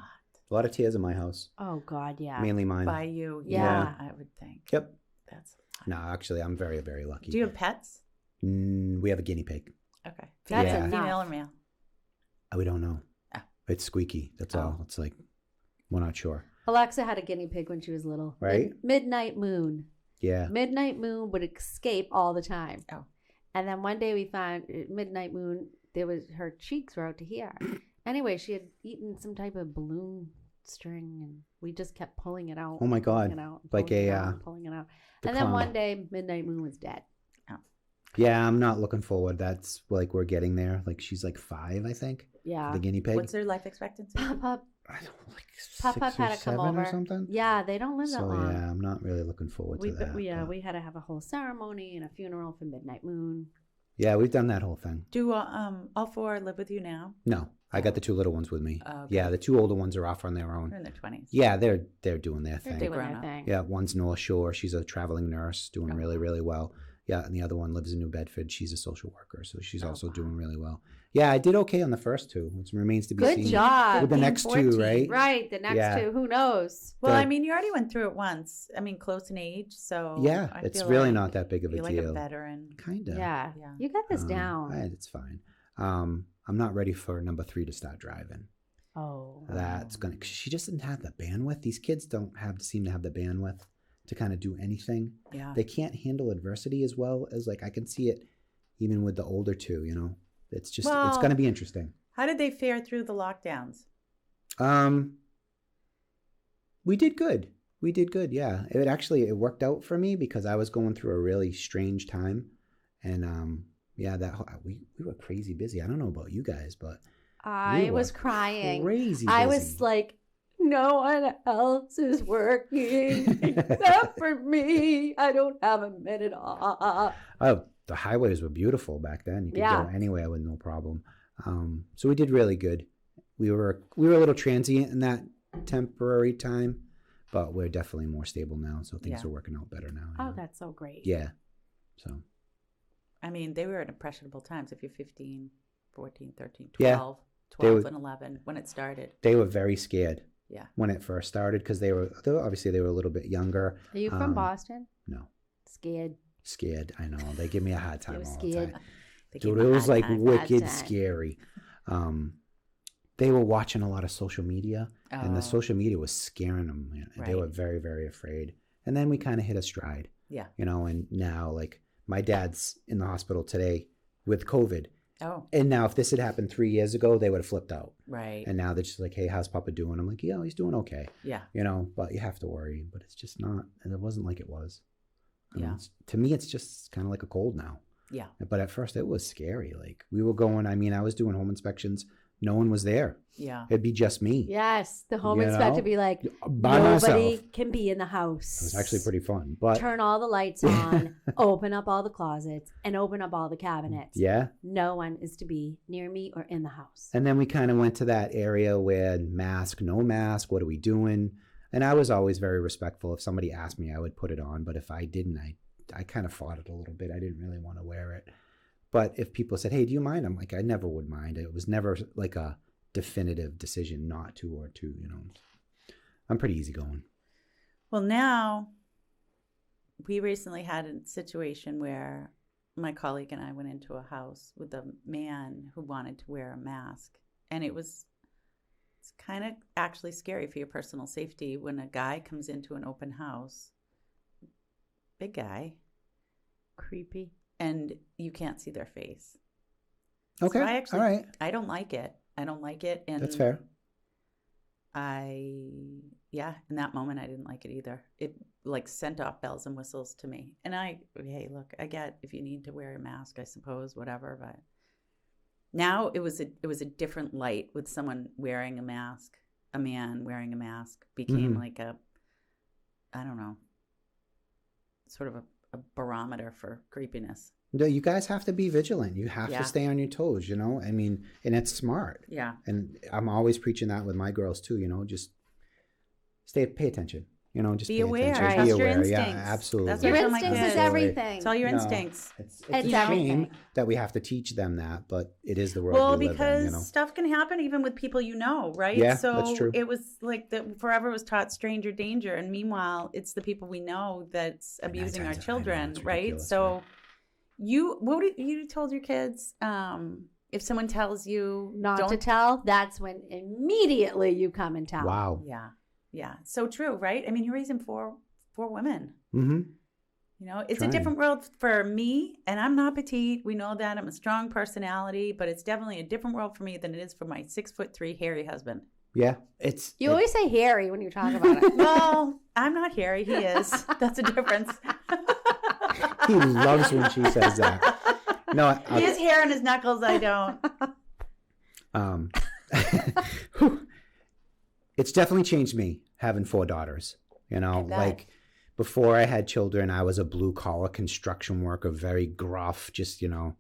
A lot of tears in my house. Oh, God, yeah. Mainly mine. By you. Yeah. I would think. Yep. That's No, actually, I'm very, very lucky. Do you have pets? We have a guinea pig. Okay. That's Yeah. enough. Female or male? We don't know. Ah. It's squeaky. That's all. It's like, we're not sure. Alexa had a guinea pig when she was little. Right? Midnight Moon. Yeah. Midnight Moon would escape all the time. Oh. And then one day we found Midnight Moon, her cheeks were out to here. Anyway, she had eaten some type of balloon string and we just kept pulling it out. Oh my God. Pulling it out, Like pulling it out. And then one day Midnight Moon was dead. Oh. Yeah, I'm not looking forward. That's like we're getting there. Like she's like 5, I think. Yeah. The guinea pig. What's their life expectancy? Pop-Up I don't know, like Pop-Up 6 had or to come 7 over. or something. Yeah, they don't live that So long. yeah, I'm not really looking forward to that. but- We had to have a whole ceremony and a funeral for Midnight Moon. Yeah, we've done that whole thing. Do all 4 live with you now? No, I got the 2 little ones with me. Oh, okay. Yeah, the 2 older ones are off on their own. They're in their 20s. Yeah, they're doing their They're thing. doing grown their up. thing. Yeah, one's North Shore. She's a traveling nurse, doing really, really well. Yeah, and the other one lives in New Bedford. She's a social worker, so she's also doing really well. Yeah, I did okay on the first 2. It remains to be seen. Good job. With the 15, next 14. 2, right? Right, the next Yeah. 2, who knows? Well, The- I mean, you already went through it once. I mean, close in age, so Yeah, I it's feel really like not that big of a you're deal. like a veteran. Kind of. Yeah. Yeah. You got this down. It's fine. I'm not ready for number 3 to start driving. Oh. That's gonna. 'Cause she just didn't have the bandwidth. These kids don't seem to have the bandwidth to kind of do anything. Yeah. They can't handle adversity as well as like I can see it, even with the older 2. You know, it's just it's Well- going to be interesting. How did they fare through the lockdowns? We did good. We did good. Yeah, it worked out for me because I was going through a really strange time, and we were crazy busy. I don't know about you guys, but I we was were crazy. Crazy. I busy. was like, no one else is working except for me. I don't have a minute off. Oh, the highways were beautiful back then. You could Yeah. go anywhere with no problem. So we did really good. We were a little transient in that temporary time, but we're definitely more stable now. So things Yeah. are working out better now. you Oh, know? that's so great. Yeah. So I mean, they were at impressionable times. If you're 15, 14, 13, Yeah. 12, They 12 were- and 11 when it started. they were very scared Yeah. when it first started because they were obviously they were a little bit younger. Are you from Boston? No, Scared. scared. I know they give me a hard time You were all scared. the time. They gave Dude, me it a was hard like time. wicked time. scary. They were watching a lot of social media, and the Oh. social media was scaring them. They were Right. very, very afraid. And then we kind of hit a stride, Yeah. and now like my dad's in the hospital today with COVID. Oh, And now if this had happened 3 years ago, they would have flipped out. right. And now they're just like, hey, how's Papa doing? I'm like, yeah, he's doing okay. Yeah. But you have to worry. But it's just not, and it wasn't like it was. I mean, Yeah. to me, it's just kind of like a cold now. Yeah. But at first it was scary. Like we were going, I was doing home inspections. No one was there. Yeah. It'd be just me. Yes, the home You inspector know? be like, By nobody myself. can be in the house. It was actually pretty fun. But Turn all the lights on, open up all the closets, and open up all the cabinets. yeah. No one is to be near me or in the house. And then we kind of went to that area where mask, no mask, what are we doing? And I was always very respectful. If somebody asked me, I would put it on. But if I didn't, I kind of fought it a little bit. I didn't really want to wear it. But if people said, hey, do you mind? I'm like, I never would mind. It was never like a definitive decision not to or to. I'm pretty easygoing. Well, now we recently had a situation where my colleague and I went into a house with a man who wanted to wear a mask. And it's kind of actually scary for your personal safety when a guy comes into an open house, big guy, Creepy. and you can't see their face. Okay. So I actually, All right. I don't like it. And That's fair. in that moment, I didn't like it either. It like sent off bells and whistles to me. And hey, look, I get if you need to wear a mask, I suppose, whatever. But now it was a different light with someone wearing a mask. A man wearing a mask became like a, I don't know, sort of a barometer for creepiness. No, you guys have to be vigilant. You have Yeah. to stay on your toes, and it's smart. Yeah. And I'm always preaching that with my girls too, just pay attention. Just Be pay aware. attention. Right. Be Trust your aware. Yeah, instincts. absolutely. That's Your what I tell my instincts kids. is everything. It's all your No. instincts. It's It's a shame everything. that we have to teach them that, but it is the world Well, we live in, because stuff can happen even with people right? Yeah, so that's true. it was like forever was taught stranger danger, and meanwhile, it's the people we know that's abusing our times, I know, children, it's right? ridiculous, So you told your kids if someone tells you Not don't, to tell, that's when immediately you come and tell. Wow. yeah, Yeah, so true, right? I mean, you're raising four women. Mm-hmm. You know, it's Trying. a different world for me, and I'm not petite. We know that. I'm a strong personality, but it's definitely a different world for me than it is for my 6'3" hairy husband. Yeah, You always say hairy when you talk about it. Well, I'm not hairy. He is. That's a difference. he loves when she says that. No, He has hair on his knuckles. I don't. It's definitely changed me having 4 daughters. You know, like before I had children, I was a blue collar construction worker, very gruff, just, you know,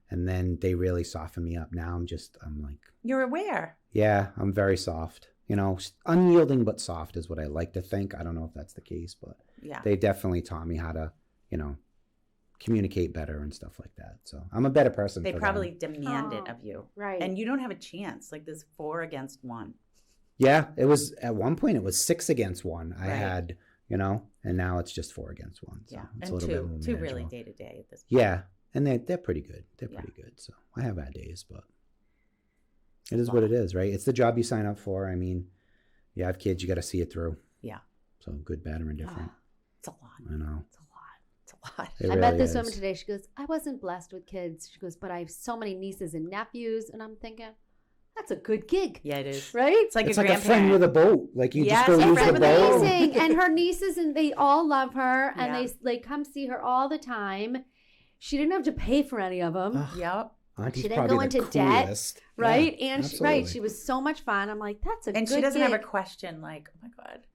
and then they really softened me up. Now I'm like, You're aware. yeah, I'm very soft, you know, unyielding, but soft is what I like to think. I don't know if that's the case, but Yeah. they definitely taught me how to, you know, communicate better and stuff like that. So I'm a better person. They for probably them. demand it of you. Right. And you don't have a chance. Like there's 4 against 1. Yeah, it was at one point it was 6 against 1. I Right. had, you know, and now it's just 4 against 1. So Yeah. it's And a little bit more 2 really manageable. day to day at this point. Yeah, and they're pretty good. They're Yeah. pretty good. So I have bad days, but it is what it is, right? It's the job you sign up for. I mean, you have kids, you got to see it through. Yeah. So good, bad, or indifferent. It's a lot. I know. It's a lot. It's a lot. It I met really this is. woman today. She goes, I wasn't blessed with kids. She goes, but I have so many nieces and nephews. And I'm thinking, that's a good gig. Yeah, it is. Right? It's like It's a like a friend grandparent. with a boat. Like you Yes, just a go use friend the with a boat. Amazing. And her nieces, and they all love her. And Yeah. they like come see her all the time. She didn't have to pay for any of them. Ugh. Yep. Auntie's She didn't probably go the into debt, coolest. right? Yeah, and she was so much fun. I'm like, that's a And good she doesn't gig. have a question like, oh my God,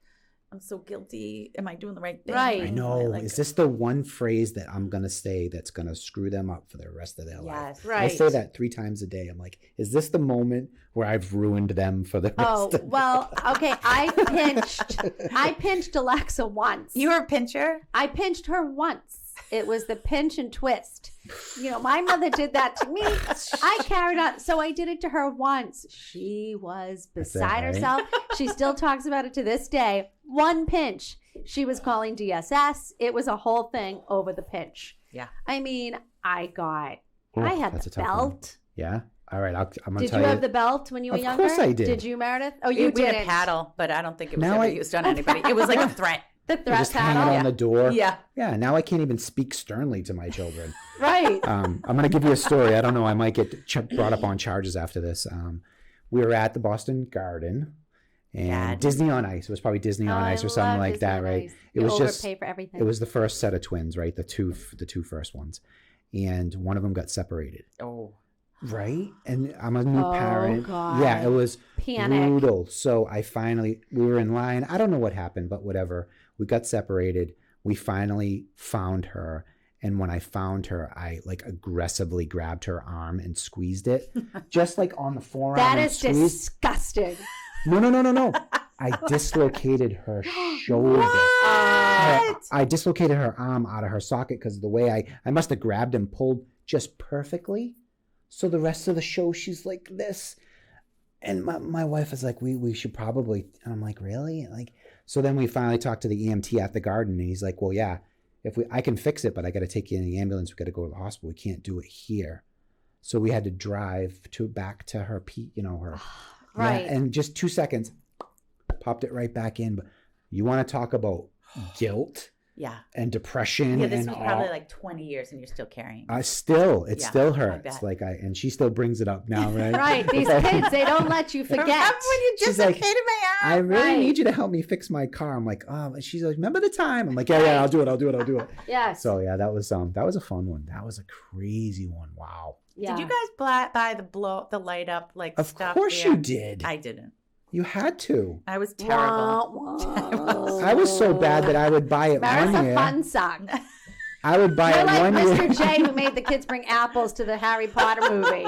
I'm so guilty. Am I doing the right thing? Right. I know. Like, Is this the one phrase that I'm going to say that's going to screw them up for the rest of their life? Yes. Right. I say that 3 times a day. I'm like, is this the moment where I've ruined them for the rest Oh, of their well, okay. I pinched Alexa once. You were a pincher? I pinched her once. It was the pinch and twist. You know, my mother did that to me. I carried on. So I did it to her once. She was beside right? herself. She still talks about it to this day. One pinch. She was calling DSS. It was a whole thing over the pinch. Yeah. I mean, I Ooh, had that's the a tough one. belt. Yeah. All right. I'm going to Did tell you you. have the belt when you were Of younger? course I did. Did you, Meredith? Oh, you We had did a paddle, but I don't think it was Now ever I- used on anybody. It was like a threat. The You threat just hang it paddle. on the door. Yeah. Yeah. Now I can't even speak sternly to my children. Right. I'm going to give you a story. I don't know. I might get brought up on charges after this. We were at the Boston Garden and Dad. Disney on Ice. It was probably Disney on Ice or something like that, right? You It was just overpay for everything. it was the first set of twins, right? The two first ones, and one of them got separated, Oh. right? And I'm a new Oh, parent. God. Yeah, it was Panic. brutal. So we were in line. I don't know what happened, but whatever. We got separated. We finally found her. And when I found her, I like aggressively grabbed her arm and squeezed it, just like on the forearm. That and is squeezed. disgusting. No. I dislocated her shoulder. I dislocated her arm out of her socket because of the way I must have grabbed and pulled just perfectly. So the rest of the show, she's like this. And my wife is like, we should probably, and I'm like, really? Like, so then we finally talked to the EMT at the garden, and he's like, well, yeah, I can fix it, but I got to take you in the ambulance. We got to go to the hospital. We can't do it here. So we had to drive back to her, her. Right. Yeah, and just 2 seconds, popped it right back in. But you want to talk about guilt Yeah. and depression Yeah, this and was all. probably like 20 years and you're still carrying. It still Yeah, still I hurts. bet. And she still brings it up now, right? Right. These kids, they don't let you forget. Remember when you She's like, dislocated my arm? I really Right. need you to help me fix my car. I'm like, oh, and she's like, remember the time? I'm like, yeah, I'll do it. Yes. So yeah, that was a fun one. That was a crazy one. Wow. Yeah. Did you guys buy the light up like Of stuff? course there? you did. I didn't. You had to. I was terrible. I was so bad that I would buy it Meredith's one a year. fun sock. I would buy You're it like one Mr. year. J who made the kids bring apples to the Harry Potter movie.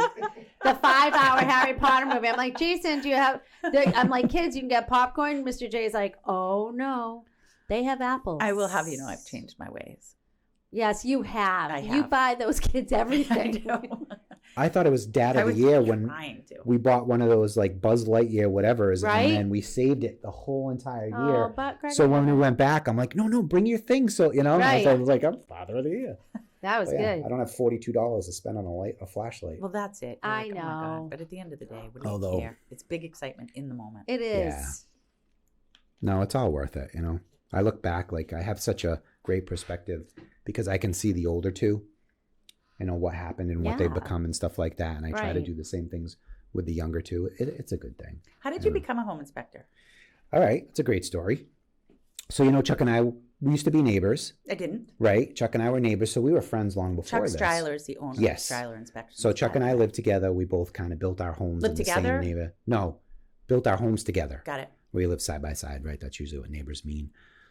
The 5-hour Harry Potter movie. I'm like, Jason, do you have... I'm like, kids, you can get popcorn. Mr. J's like, oh, no. They have apples. I will have you know I've changed my ways. Yes, you have. I You have. buy those kids everything. I thought it was Dad I of was the Year when trying to. we bought one of those like Buzz Lightyear whatever's, Right? and then we saved it the whole entire year. Oh, but Greg, So when we went back, I'm like, no, bring your thing. So Right. I was like, I'm Father of the Year. that was But yeah, good. I don't have $42 to spend on a flashlight. Well, that's it. You're I like, oh my know. God. But at the end of the day, what do Although- you care? It's big excitement in the moment. It is. No, it's all worth it. You know, I look back, like I have such a great perspective because I can see the older two, you know, what happened and what they've become and stuff like that. And I try to do the same things with the younger two. It's a good thing. How did you become a home inspector? All right. It's a great story. So, you know, Chuck and I, we used to be neighbors. I didn't. Right. Chuck and I were neighbors. So we were friends long before Chuck Stryler is the owner of Stryler Inspection. So Chuck and I lived together. We both kind of built our homes in the same neighborhood. No, built our homes together. Got it. We lived side by side, right? That's usually what neighbors mean.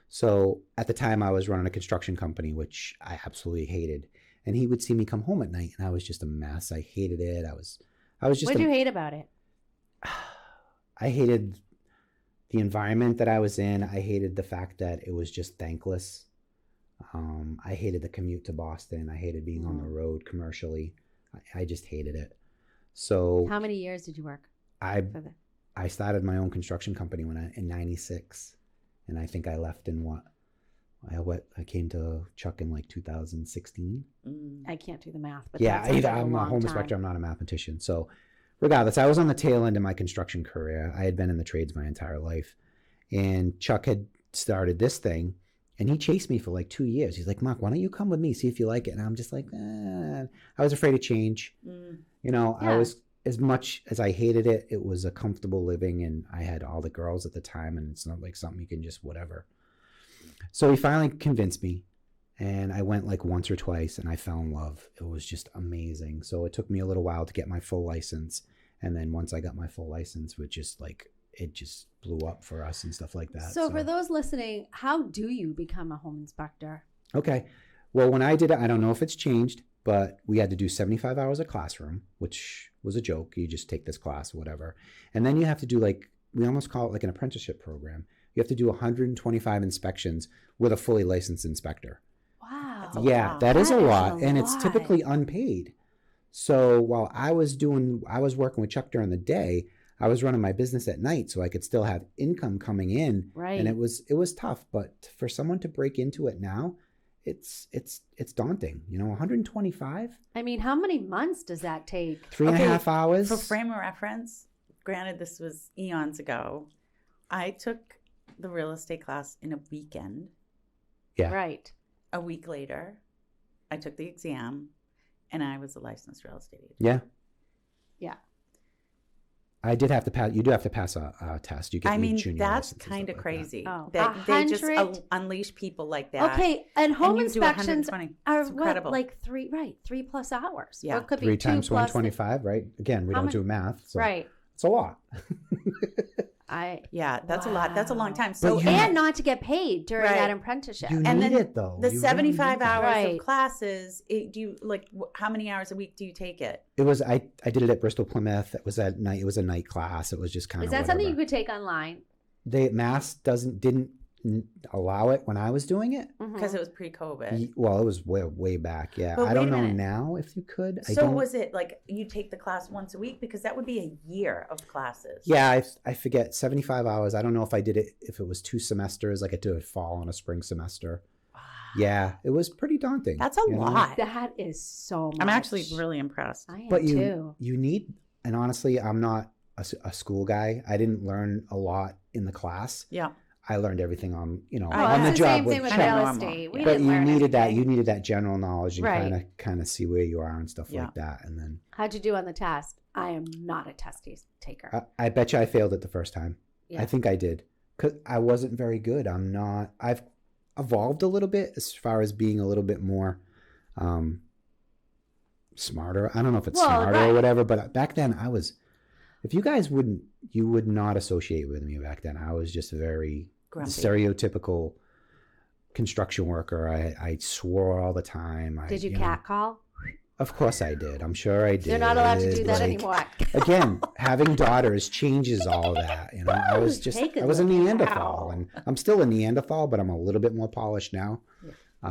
So at the time I was running a construction company, which I absolutely hated. And he would see me come home at night and I was just a mess. I hated it. I was just What did you hate about it? I hated the environment that I was in. I hated the fact that it was just thankless. I hated the commute to Boston. I hated being on the road commercially. I just hated it. So how many years did you work? I started my own construction company in '96, and I think I left in I came to Chuck in like 2016. I can't do the math, but I'm a home inspector. I'm not a mathematician. So regardless, I was on the tail end of my construction career. I had been in the trades my entire life, and Chuck had started this thing, and he chased me for like 2 years. He's like, Marc, why don't you come with me, see if you like it? And I'm just like, I was afraid of change. You know, I was, as much as I hated it, it was a comfortable living, and I had all the girls at the time, and it's not like something you can just whatever. So he finally convinced me, and I went like once or twice, and I fell in love. It was just amazing. So it took me a little while to get my full license, and then once I got my full license, it just blew up for us and stuff like that. So for those listening, how do you become a home inspector? Okay. Well, when I did it, I don't know if it's changed, but we had to do 75 hours of classroom, which was a joke. You just take this class, whatever. And then you have to do we almost call it like an apprenticeship program. You have to do 125 inspections with a fully licensed inspector. Wow. That is a lot. And it's typically unpaid. So while I was working with Chuck during the day, I was running my business at night so I could still have income coming in. Right. And it was tough. But for someone to break into it now, it's daunting. You know, 125. I mean, how many months does that take? 3.5 hours. For frame of reference, granted this was eons ago, I took the real estate class in a weekend. Yeah. Right. A week later, I took the exam, and I was a licensed real estate agent. Yeah. Yeah. I did have to pass. You do have to pass a test. You get junior that's license kind of like crazy. That. They just unleash people like that. Okay, and home you inspections do 120. are It's incredible. what, like 3+ hours? Yeah. Or it could be 3 2 times plus 125, right? Again, we don't do math, so right. it's a lot. That's a lot. That's a long time. So and not to get paid during that apprenticeship. You and need then it though. The You 75 really hours Right. of classes. How many hours a week do you take it? It was I did it at Bristol Plymouth. It was at night. It was a night class. It was just kind of. Is that something you could take online? Mass didn't allow it when I was doing it. Because it was pre-COVID. Well, it was way back. Yeah, But I don't wait a know minute. now if you could. So was it like you take the class once a week? Because that would be a year of classes. Yeah, I forget 75 hours. I don't know if I did it if it was 2 semesters, like I did a fall and a spring semester. Wow. Yeah, it was pretty daunting. That's a lot. That is so much. I'm actually really impressed. I am But too. you need, and honestly, I'm not a school guy. I didn't learn a lot in the class. Yeah. I learned everything on Oh, on the it's the job same thing with Chuck. real normal. estate. We But didn't you learn needed that. anything. You needed that general knowledge and Right. kind of see where you are and stuff Yeah. like that. And then How'd you do on the test? I am not a test taker. I bet you I failed it the first time. Yeah. I think I did because I wasn't very good. I've evolved a little bit as far as being a little bit more smarter. I don't know if it's smarter or whatever, but back then I was. If you guys you would not associate with me back then. I was just very Grumpy. stereotypical construction worker. I swore all the time. Did you catcall? Of course I did. I'm sure I did. You're not allowed to do that anymore. Again, having daughters changes all that. You know, I was a Neanderthal, and I'm still a Neanderthal, but I'm a little bit more polished now.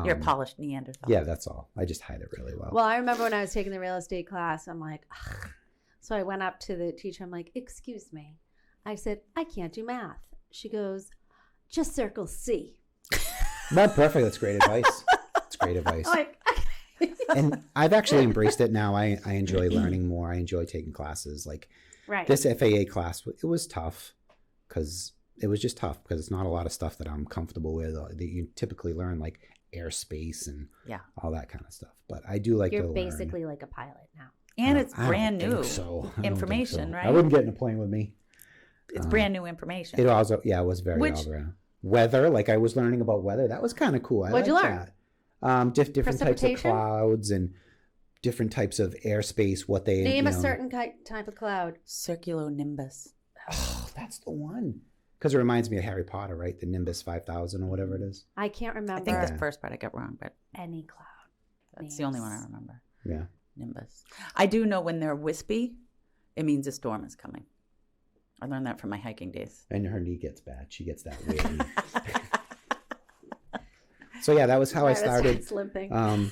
You're a polished Neanderthal. Yeah, that's all. I just hide it really well. Well, I remember when I was taking the real estate class, I'm like, ugh. So I went up to the teacher. I'm like, excuse me. I said, I can't do math. She goes, just circle C. Not perfect. That's great advice. That's great advice. And I've actually embraced it now. I enjoy learning more. I enjoy taking classes. Like right. this FAA class, it was tough because it was just tough because it's not a lot of stuff that I'm comfortable with that you typically learn, like airspace and all that kind of stuff. But I do like to You're learn. basically like a pilot now. And it's I don't brand think new so. I don't information, think so. right? I wouldn't get in a plane with me. It's brand new information. It also, it was very Which- all around. Weather, like I was learning about weather. That was kind of cool. What'd you like learn? That. Different types of Precipitation? clouds and different types of airspace. What they Name a know. certain type of cloud. Circulonimbus. Oh, that's the one. Because it reminds me of Harry Potter, right? The Nimbus 5000 or whatever it is. I can't remember I think the first part I got wrong, but any cloud. that's the only one I remember. Yeah. Nimbus. I do know when they're wispy, it means a storm is coming. I learned that from my hiking days. And her knee gets bad. She gets that weird knee. So yeah, that was how I started. Limping.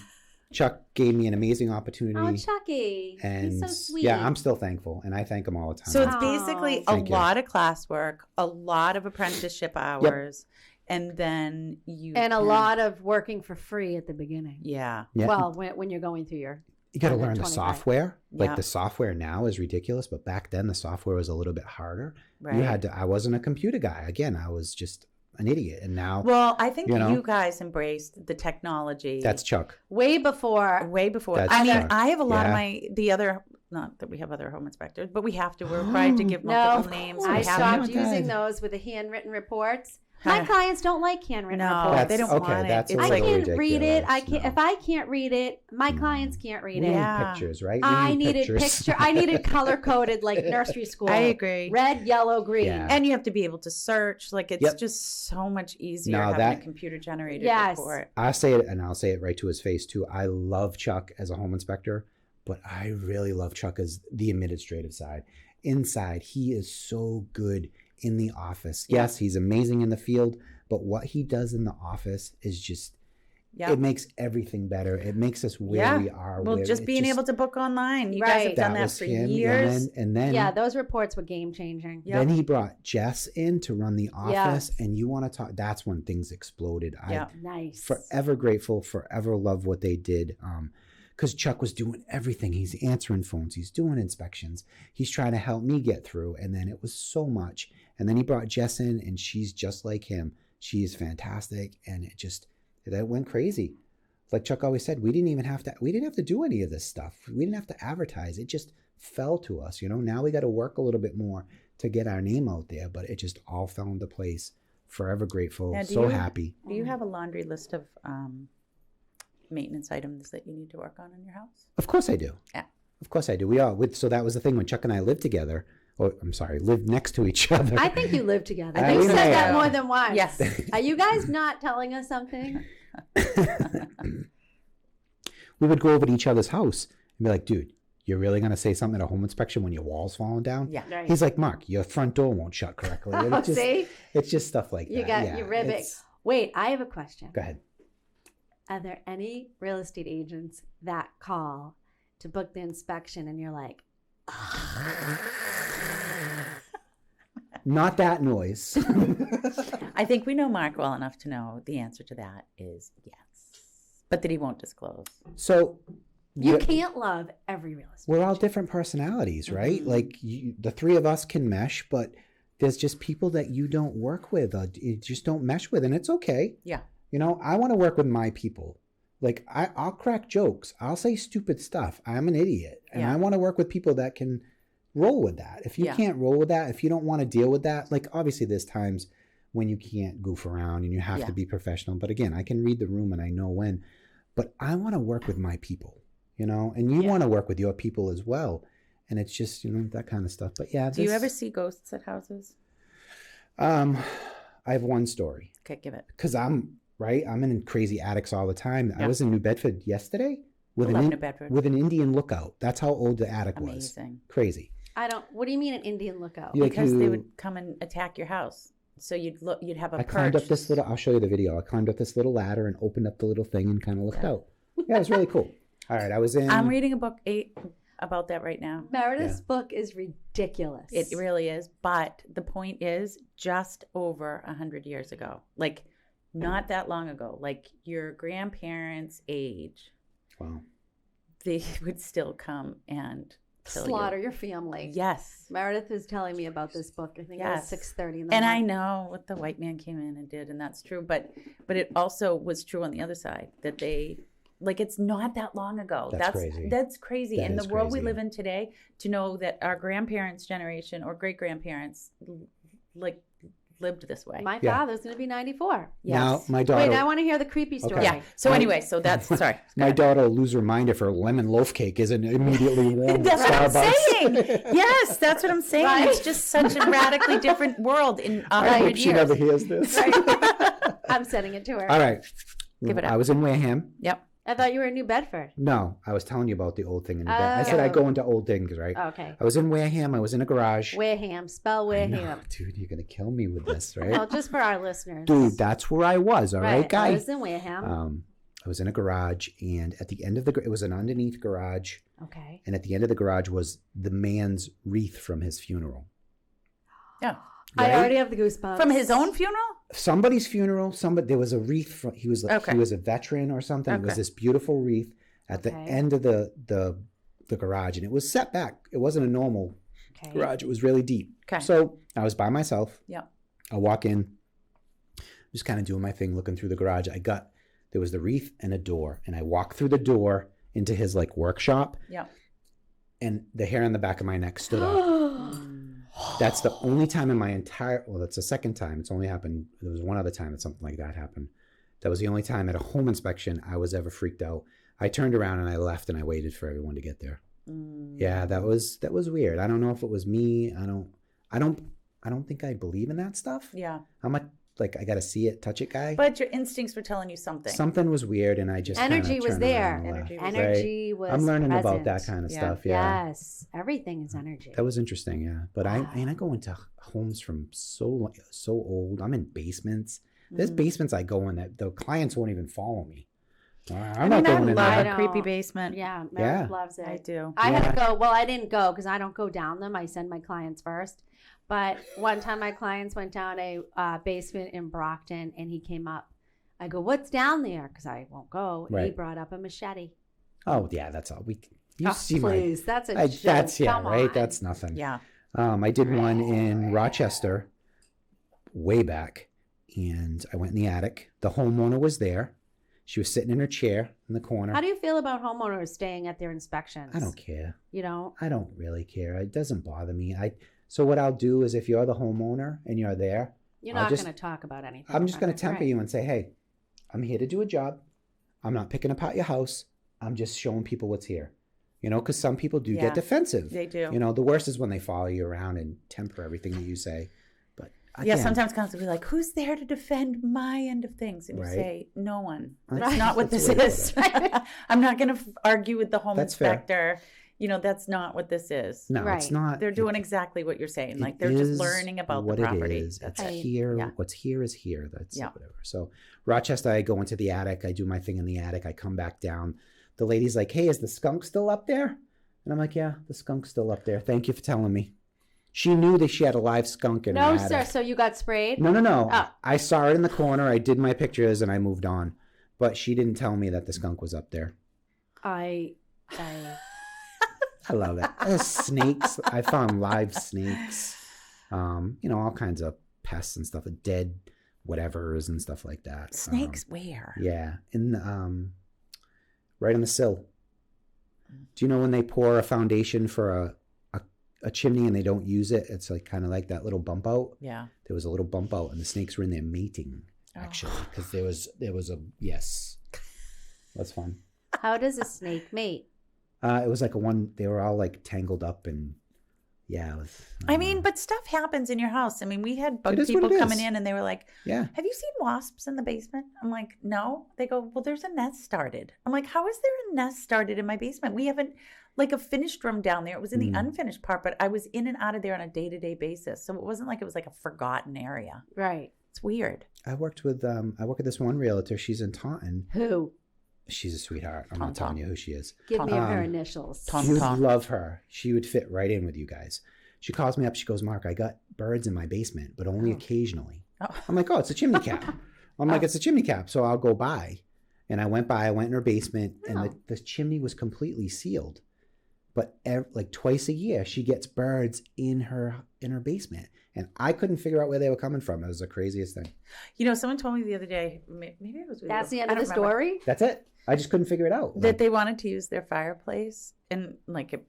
Chuck gave me an amazing opportunity. Oh, Chucky. And He's so sweet. yeah, I'm still thankful, and I thank him all the time. So it's Aw. basically a Thank you. lot of classwork, a lot of apprenticeship hours, and then you and a can- lot of working for free at the beginning. Yeah. Yeah. Well, when you're going through your You got to learn the 25. software. Like Yeah. the software now is ridiculous, but back then the software was a little bit harder. Right. You had to. I wasn't a computer guy. Again, I was just an idiot, and now Well, I think You know? you guys embraced the technology that's Chuck. way before. way before. That's I mean, Chuck. I have a lot Yeah. of the other. Not that we have other home inspectors, but we have to. We're required to give No, multiple names. I We have stopped Oh my using God. those with the handwritten reports. My clients don't like handwritten No, reports. they don't okay, want it. that's a It's I like little can't read it. I ridiculous. can't. No. If I can't read it, my clients can't read We it. need Yeah. pictures, right? We I need needed pictures. picture. I needed color coded like nursery school. I agree. Red, yellow, green. Yeah. And you have to be able to search. Like it's Yep. just so much easier No, having that- a computer generated Yes. report. I say it, and I'll say it right to his face too. I love Chuck as a home inspector, but I really love Chuck as the administrative side. Inside, he is so good in the office. Yes, he's amazing in the field, but what he does in the office is just, Yeah. it makes everything better. It makes us where we are. Well, where just it being able to book online. You guys Right. have done that was for him, years. And then Yeah, those reports were game changing. Yeah. then he brought Jess in to run the office, Yes. and you want to talk, that's when things exploded. Yeah. Nice. Forever grateful, forever love what they did. Because Chuck was doing everything. He's answering phones, he's doing inspections, he's trying to help me get through. And then it was so much. And then he brought Jess in, and she's just like him. She is fantastic, and that went crazy. Like Chuck always said, we didn't have to do any of this stuff. We didn't have to advertise. It just fell to us. Now we got to work a little bit more to get our name out there, but it just all fell into place. Forever grateful, Now, do so you- happy. Do you have a laundry list of maintenance items that you need to work on in your house? Of course I do. Yeah. Of course I do. We all so that was the thing when Chuck and I lived together. Or I'm sorry, lived next to each other. I think you live together. I You think said I that am. more than once. Yes. Are you guys not telling us something? We would go over to each other's house and be like, dude, you're really going to say something at a home inspection when your wall's falling down? Yeah. Right. He's like, Marc, your front door won't shut correctly. And Oh, it's just, see? It's just stuff like You that. got Yeah, your ribbing. it's- Wait, I have a question. Go ahead. Are there any real estate agents that call to book the inspection and you're like, Not that noise. I think we know Marc well enough to know the answer to that is yes, but that he won't disclose. So you we're- can't love every real estate we're all different personalities, right? Like the three of us can mesh, but there's just people that you don't work with, you just don't mesh with, and it's okay. Yeah. I want to work with my people. Like I'll crack jokes. I'll say stupid stuff. I'm an idiot, and Yeah. I want to work with people that can roll with that. If you Yeah. can't roll with that, if you don't want to deal with that, like obviously there's times when you can't goof around and you have Yeah. to be professional. But again, I can read the room and I know when. But I want to work with my people, and you Yeah. want to work with your people as well. And it's just that kind of stuff. But yeah, Do you ever see ghosts at houses? I have one story. Okay, give it. Because I'm in crazy attics all the time. I Yeah. was in New Bedford yesterday with Love New Bedford. with an Indian lookout. That's how old the attic was. Amazing. Crazy. what do you mean an Indian lookout? Yeah. Because they you- would come and attack your house. So you'd have a I perch. climbed up this little. I'll show you the video. I climbed up this little ladder and opened up the little thing and kind of looked out. Yeah, it was really cool. All right, I was in. I'm reading a book about that right now. Meredith's book is ridiculous. It really is. But the point is, just over 100 years ago, like not that long ago, like your grandparents' age, Wow. they would still come and kill Slaughter you. your family. Yes. Meredith was telling me about this book. I think Yes. it was 6:30 in the And I morning. know what the white man came in and did, and that's true. But it also was true on the other side that they, like, it's not that long ago. That's crazy. That's crazy. That In the is world we crazy. live in today, to know that our grandparents' generation or great grandparents, like, lived this way. My Yeah. father's going to be 94. Now, Yes. my daughter. Wait, I want to hear the creepy story. Yeah. So anyway, so that's sorry. My daughter will lose her mind if her lemon loaf cake isn't immediately warm. That's at what I'm Starbucks. saying. Yes, that's what I'm saying. Right? It's just such a radically different world in I 100 hope she years. never hears this. I'm sending it to her. All right. Give it up. I was in Wareham. Yep. I thought you were in New Bedford. No, I was telling you about the old thing in the back. I said Oh. I go into old things, right? Okay. I was in Wareham. I was in a garage. Wareham. Spell I know, Wareham. dude, you're gonna kill me with this, right? Well, just for our listeners. Dude, that's where I was. All right, I guy. was in Wareham. I was in a garage, and at the end of it was an underneath garage, Okay. and at the end of the garage was the man's wreath from his funeral. Yeah. I Right? already have the goosebumps. From his own funeral? Somebody's funeral. There was a wreath from. He was Okay. he was a veteran or something. It was Okay. this beautiful wreath at the Okay. end of the garage, and it was set back. It wasn't a normal Okay. garage. It was really deep. Okay. So I was by myself. Yeah. I walk in, just kind of doing my thing, looking through the garage. There was the wreath and a door, and I walked through the door into his like workshop, Yeah. and the hair on the back of my neck stood up. That's the only time in my that's the second time. It's only happened. There was one other time that something like that happened. That was the only time at a home inspection I was ever freaked out. I turned around and I left, and I waited for everyone to get there. Yeah, that was weird. I don't know if it was me. I don't think I believe in that stuff. Yeah. I'm a like I gotta see it, touch it guy. But your instincts were telling you something. Something was weird, and I just Energy kinda was turned there. around and left, Energy was I'm learning present. about that kind of Yeah. stuff. Yeah, Yes. Everything is energy. that was interesting. Yeah, but I go into homes from so old. I'm in basements. There's basements I go in that the clients won't even follow me. I'm not going in I there. love a creepy basement. Yeah. Meredith Yeah. loves it. I do. I had to go. Well, I didn't go because I don't go down them. I send my clients first. But one time my clients went down a basement in Brockton and he came up. I go, what's down there? Because I won't go. And he Right. brought up a machete. Oh yeah, that's all. You Oh, see please. That's a my. joke. That's yeah, Come right. on. That's nothing. Yeah. I did one in Rochester, way back, and I went in the attic. The homeowner was there. She was sitting in her chair in the corner. How do you feel about homeowners staying at their inspections? I don't care. You know? I don't really care. It doesn't bother me. So what I'll do is if you're the homeowner and you're there, You're I'll not just- going to talk about anything. I'm just about going to it, temper right. you and say, hey, I'm here to do a job. I'm not picking apart your house. I'm just showing people what's here. You know, because some people do Yeah, get defensive. they do. You know, the worst is when they follow you around and temper everything that you say. But Yeah, again, sometimes clients will be like, who's there to defend my end of things? And you Right. say, no one. Right. That's not what That's this the way to is. I'm not going to argue with the home That's fair. inspector. You know, that's not what this is. No, Right. it's not. They're doing exactly what you're saying. It Like, they're just is learning about what the property. It is. That's It's it. here. Yeah. What's here is here. That's Yeah. whatever. So Rochester, I go into the attic. I do my thing in the attic. I come back down. The lady's like, hey, is the skunk still up there? And I'm like, yeah, the skunk's still up there. Thank you for telling me. She knew that she had a live skunk in No, her sir. attic. So you got sprayed? No. Oh. I saw it in the corner. I did my pictures and I moved on. But she didn't tell me that the skunk was up there. I I love it. Snakes. I found live snakes. You know, all kinds of pests and stuff, dead whatevers and stuff like that. Snakes where? Yeah, right on the sill. Do you know when they pour a foundation for a chimney and they don't use it? It's like kind of like that little bump out. Yeah. There was a little bump out, and the snakes were in there mating Oh. actually because there was a yes. That's fun. How does a snake mate? It was like they were all like tangled up and yeah. It was, I mean, but stuff happens in your house. I mean, we had bug It is what people it coming is. in and they were like, yeah. have you seen wasps in the basement? I'm like, no. They go, well, there's a nest started. I'm like, how is there a nest started in my basement? We haven't like a finished room down there. It was in the unfinished part, but I was in and out of there on a day-to-day basis. So it wasn't like it was like a forgotten area. Right. It's weird. I work with this one realtor. She's in Taunton. Who? She's a sweetheart. I'm not telling you who she is. Give me her Um, initials. Tom. You would love her. She would fit right in with you guys. She calls me up. She goes, Marc, I got birds in my basement, but only occasionally. Oh. I'm like, oh, it's a chimney cap. I'm like, it's a chimney cap. So I'll go by. And I went in her basement and the chimney was completely sealed. But like twice a year, she gets birds in her basement, and I couldn't figure out where they were coming from. It was the craziest thing. You know, someone told me the other day, maybe it was with That's you. the end I of the don't remember, story. That's it. I just couldn't figure it out. that they wanted to use their fireplace and like it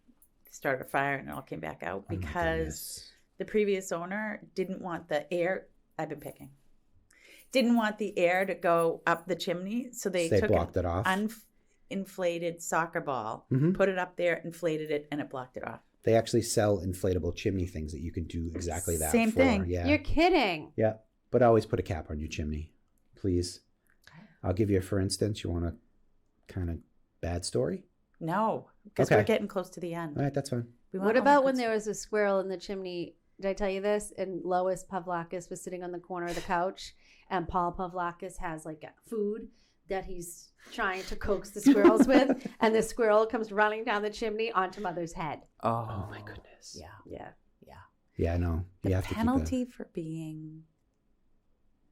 started a fire and it all came back out Oh my because goodness. the previous owner didn't want the air. I've been picking. Didn't want the air to go up the chimney, so they took blocked it off. inflated soccer ball, Mhm. put it up there, inflated it, and it blocked it off. They actually sell inflatable chimney things that you can do exactly that. Same for. thing. Yeah. You're kidding. Yeah. But always put a cap on your chimney, please. I'll give you, for instance, you want a kind of bad story? No, because Okay. we're getting close to the end. All right, that's fine. We want What all about the when good there was a squirrel in the chimney? Did I tell you this? And Lois Pavlakis was sitting on the corner of the couch, and Paul Pavlakis has like food that he's trying to coax the squirrels with, and the squirrel comes running down the chimney onto Mother's head. Oh my goodness. Yeah, Yeah. yeah. Yeah, I know. You The have to penalty for being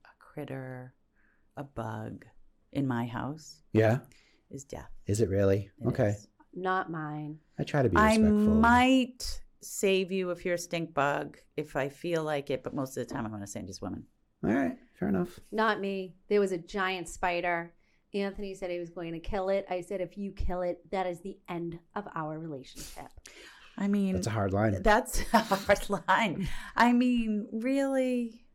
a critter, a bug in my house Yeah. is death. Is it really? It Okay. is. Not mine. I try to be I respectful. might save you if you're a stink bug if I feel like it, but most of the time I'm going to send you swimming. All right, fair enough. Not me. There was a giant spider. Anthony said he was going to kill it. I said, if you kill it, that is the end of our relationship. I mean, That's a hard line. that's a hard line. I mean, really?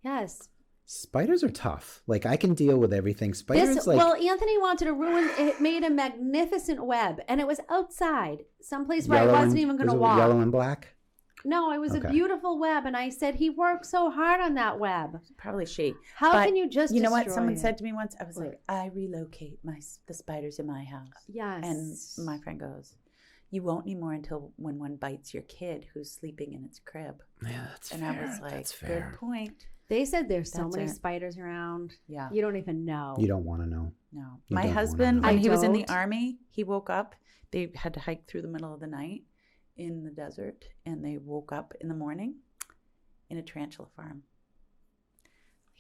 Yes. Spiders are tough. Like I can deal with everything. Spiders like Well, Anthony wanted to ruin it. Made a magnificent web, and it was outside, someplace where I wasn't and- even going is to it walk. Yellow and black. No, it was a Okay. beautiful web, and I said he worked so hard on that web. Probably she. How But can you just? You know what destroy someone it? said to me once? I was What? like, I relocate the spiders in my house. Yes. And my friend goes, you won't anymore until when one bites your kid who's sleeping in its crib. Yeah, that's And fair. I was like, that's fair. good point. They said there's so That's many it. spiders around. Yeah. You don't even know. You don't want to know. No. You My don't husband, wanna know. when he was in the don't. army, he woke up. They had to hike through the middle of the night in the desert, and they woke up in the morning in a tarantula farm.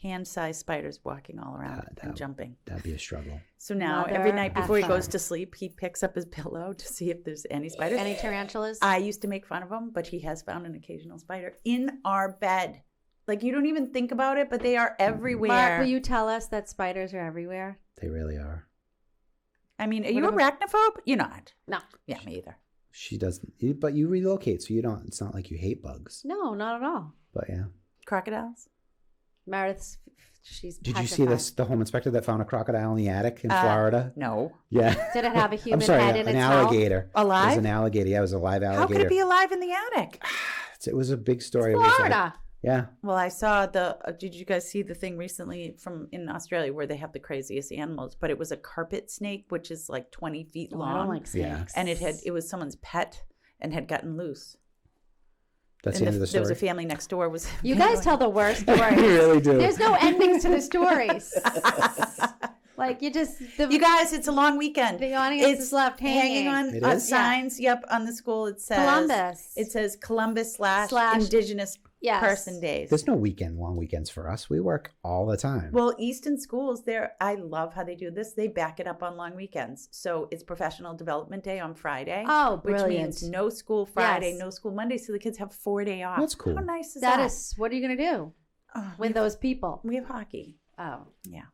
Hand-sized spiders walking all around That- and jumping. That'd be a struggle. So now Mother every night before he effer. goes to sleep, he picks up his pillow to see if there's any spiders. Any tarantulas? I used to make fun of him, but he has found an occasional spider in our bed. Like you don't even think about it, but they are everywhere. Mark, will you tell us that spiders are everywhere? They really are. I mean, are you What arachnophobe? You're not. No. Yeah, me either. She doesn't. But you relocate, so you don't. It's not like you hate bugs. No, not at all. But yeah. Crocodiles? Meredith's, she's Did you see petrified. this? The home inspector that found a crocodile in the attic in Florida. No. Yeah. Did it have a human I'm sorry, head in an its mouth? alligator. Alive? It was an alligator. Yeah, it was a live alligator. How could it be alive in the attic? It was a big story. It was like- Florida. yeah. Well, I saw did you guys see the thing recently from in Australia where they have the craziest animals? But it was a carpet snake, which is like 20 feet Oh, long. I don't like Yeah. snakes. And it was someone's pet and had gotten loose. That's And the end of the there was story. a family next door was You guys tell the worst You stories. really do. There's no endings to the stories. Like you just You guys, it's a long weekend. The audience is left hanging. on It on is? signs. Yep, on the school it says Columbus. It says Columbus slash Slash- Indigenous Yes. Person Days. There's no long weekends for us. We work all the time. Well, Easton schools, I love how they do this. They back it up on long weekends. So it's Professional Development Day on Friday. Oh, which brilliant. means no school Friday, Yes. no school Monday. So the kids have 4 day off. That's cool. How nice is That that? is, what are you going to do Oh, with those people? we have hockey. Oh, Yeah.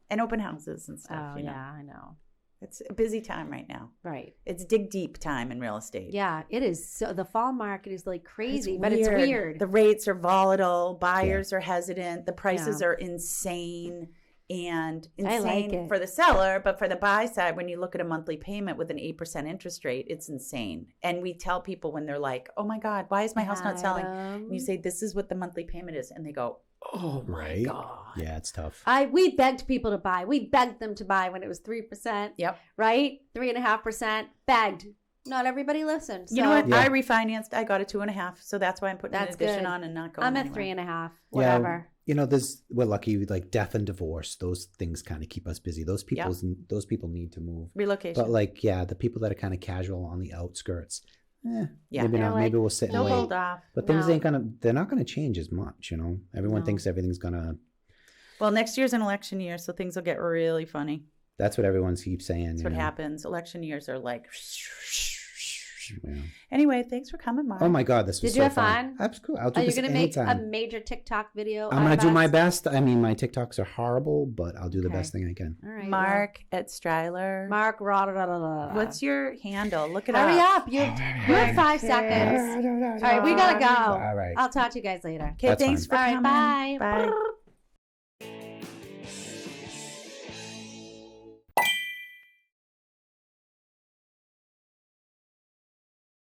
And open houses and oh stuff. you know. yeah, I know. It's a busy time right now. Right. It's dig deep time in real estate. Yeah, it is. So the fall market is like crazy, It's but it's weird. The rates are volatile. Buyers are hesitant. The prices Yeah. are insane. And I like insane it. for the seller, but for the buy side, when you look at a monthly payment with an 8% interest rate, it's insane. And we tell people when they're like, "Oh my God, why is my house not selling?" And you say, "This is what the monthly payment is," and they go, "Oh my right? God." Yeah, it's tough. We begged people to buy. We begged them to buy when it was 3%. Yep. Right? 3.5%. Begged. Not everybody listened. You know what? Yeah. I refinanced. I got a 2.5, so that's why I'm putting That's an addition good. on and not going. I'm at anywhere. 3.5. Whatever. Yeah, you know, we're lucky. Like death and divorce, those things kind of keep us busy. Those people need to move. Relocation. But like, yeah, the people that are kind of casual on the outskirts, Yeah. maybe They're not. like, Maybe we'll sit and They'll wait. hold off. But things No. they're not gonna change as much. You know, everyone No. thinks everything's gonna. Well, next year's an election year, so things will get really funny. That's what everyone keeps saying. That's you what know. happens. Election years are like, Anyway, thanks for coming, Marc. Oh my God, this was Did you so have fun? Absolutely. I'll do Are you this going to make anytime. a major TikTok video? I'm going to do my best. I mean, my TikToks are horrible, but I'll do the Okay. best thing I can. All right. Marc at Striler. Marc. What's your handle? Look it Hurry up. up. You have 5 seconds. All right. We got to go. All right. I'll talk to you guys later. Okay, That's thanks fine. for All right. coming. Bye. Bye.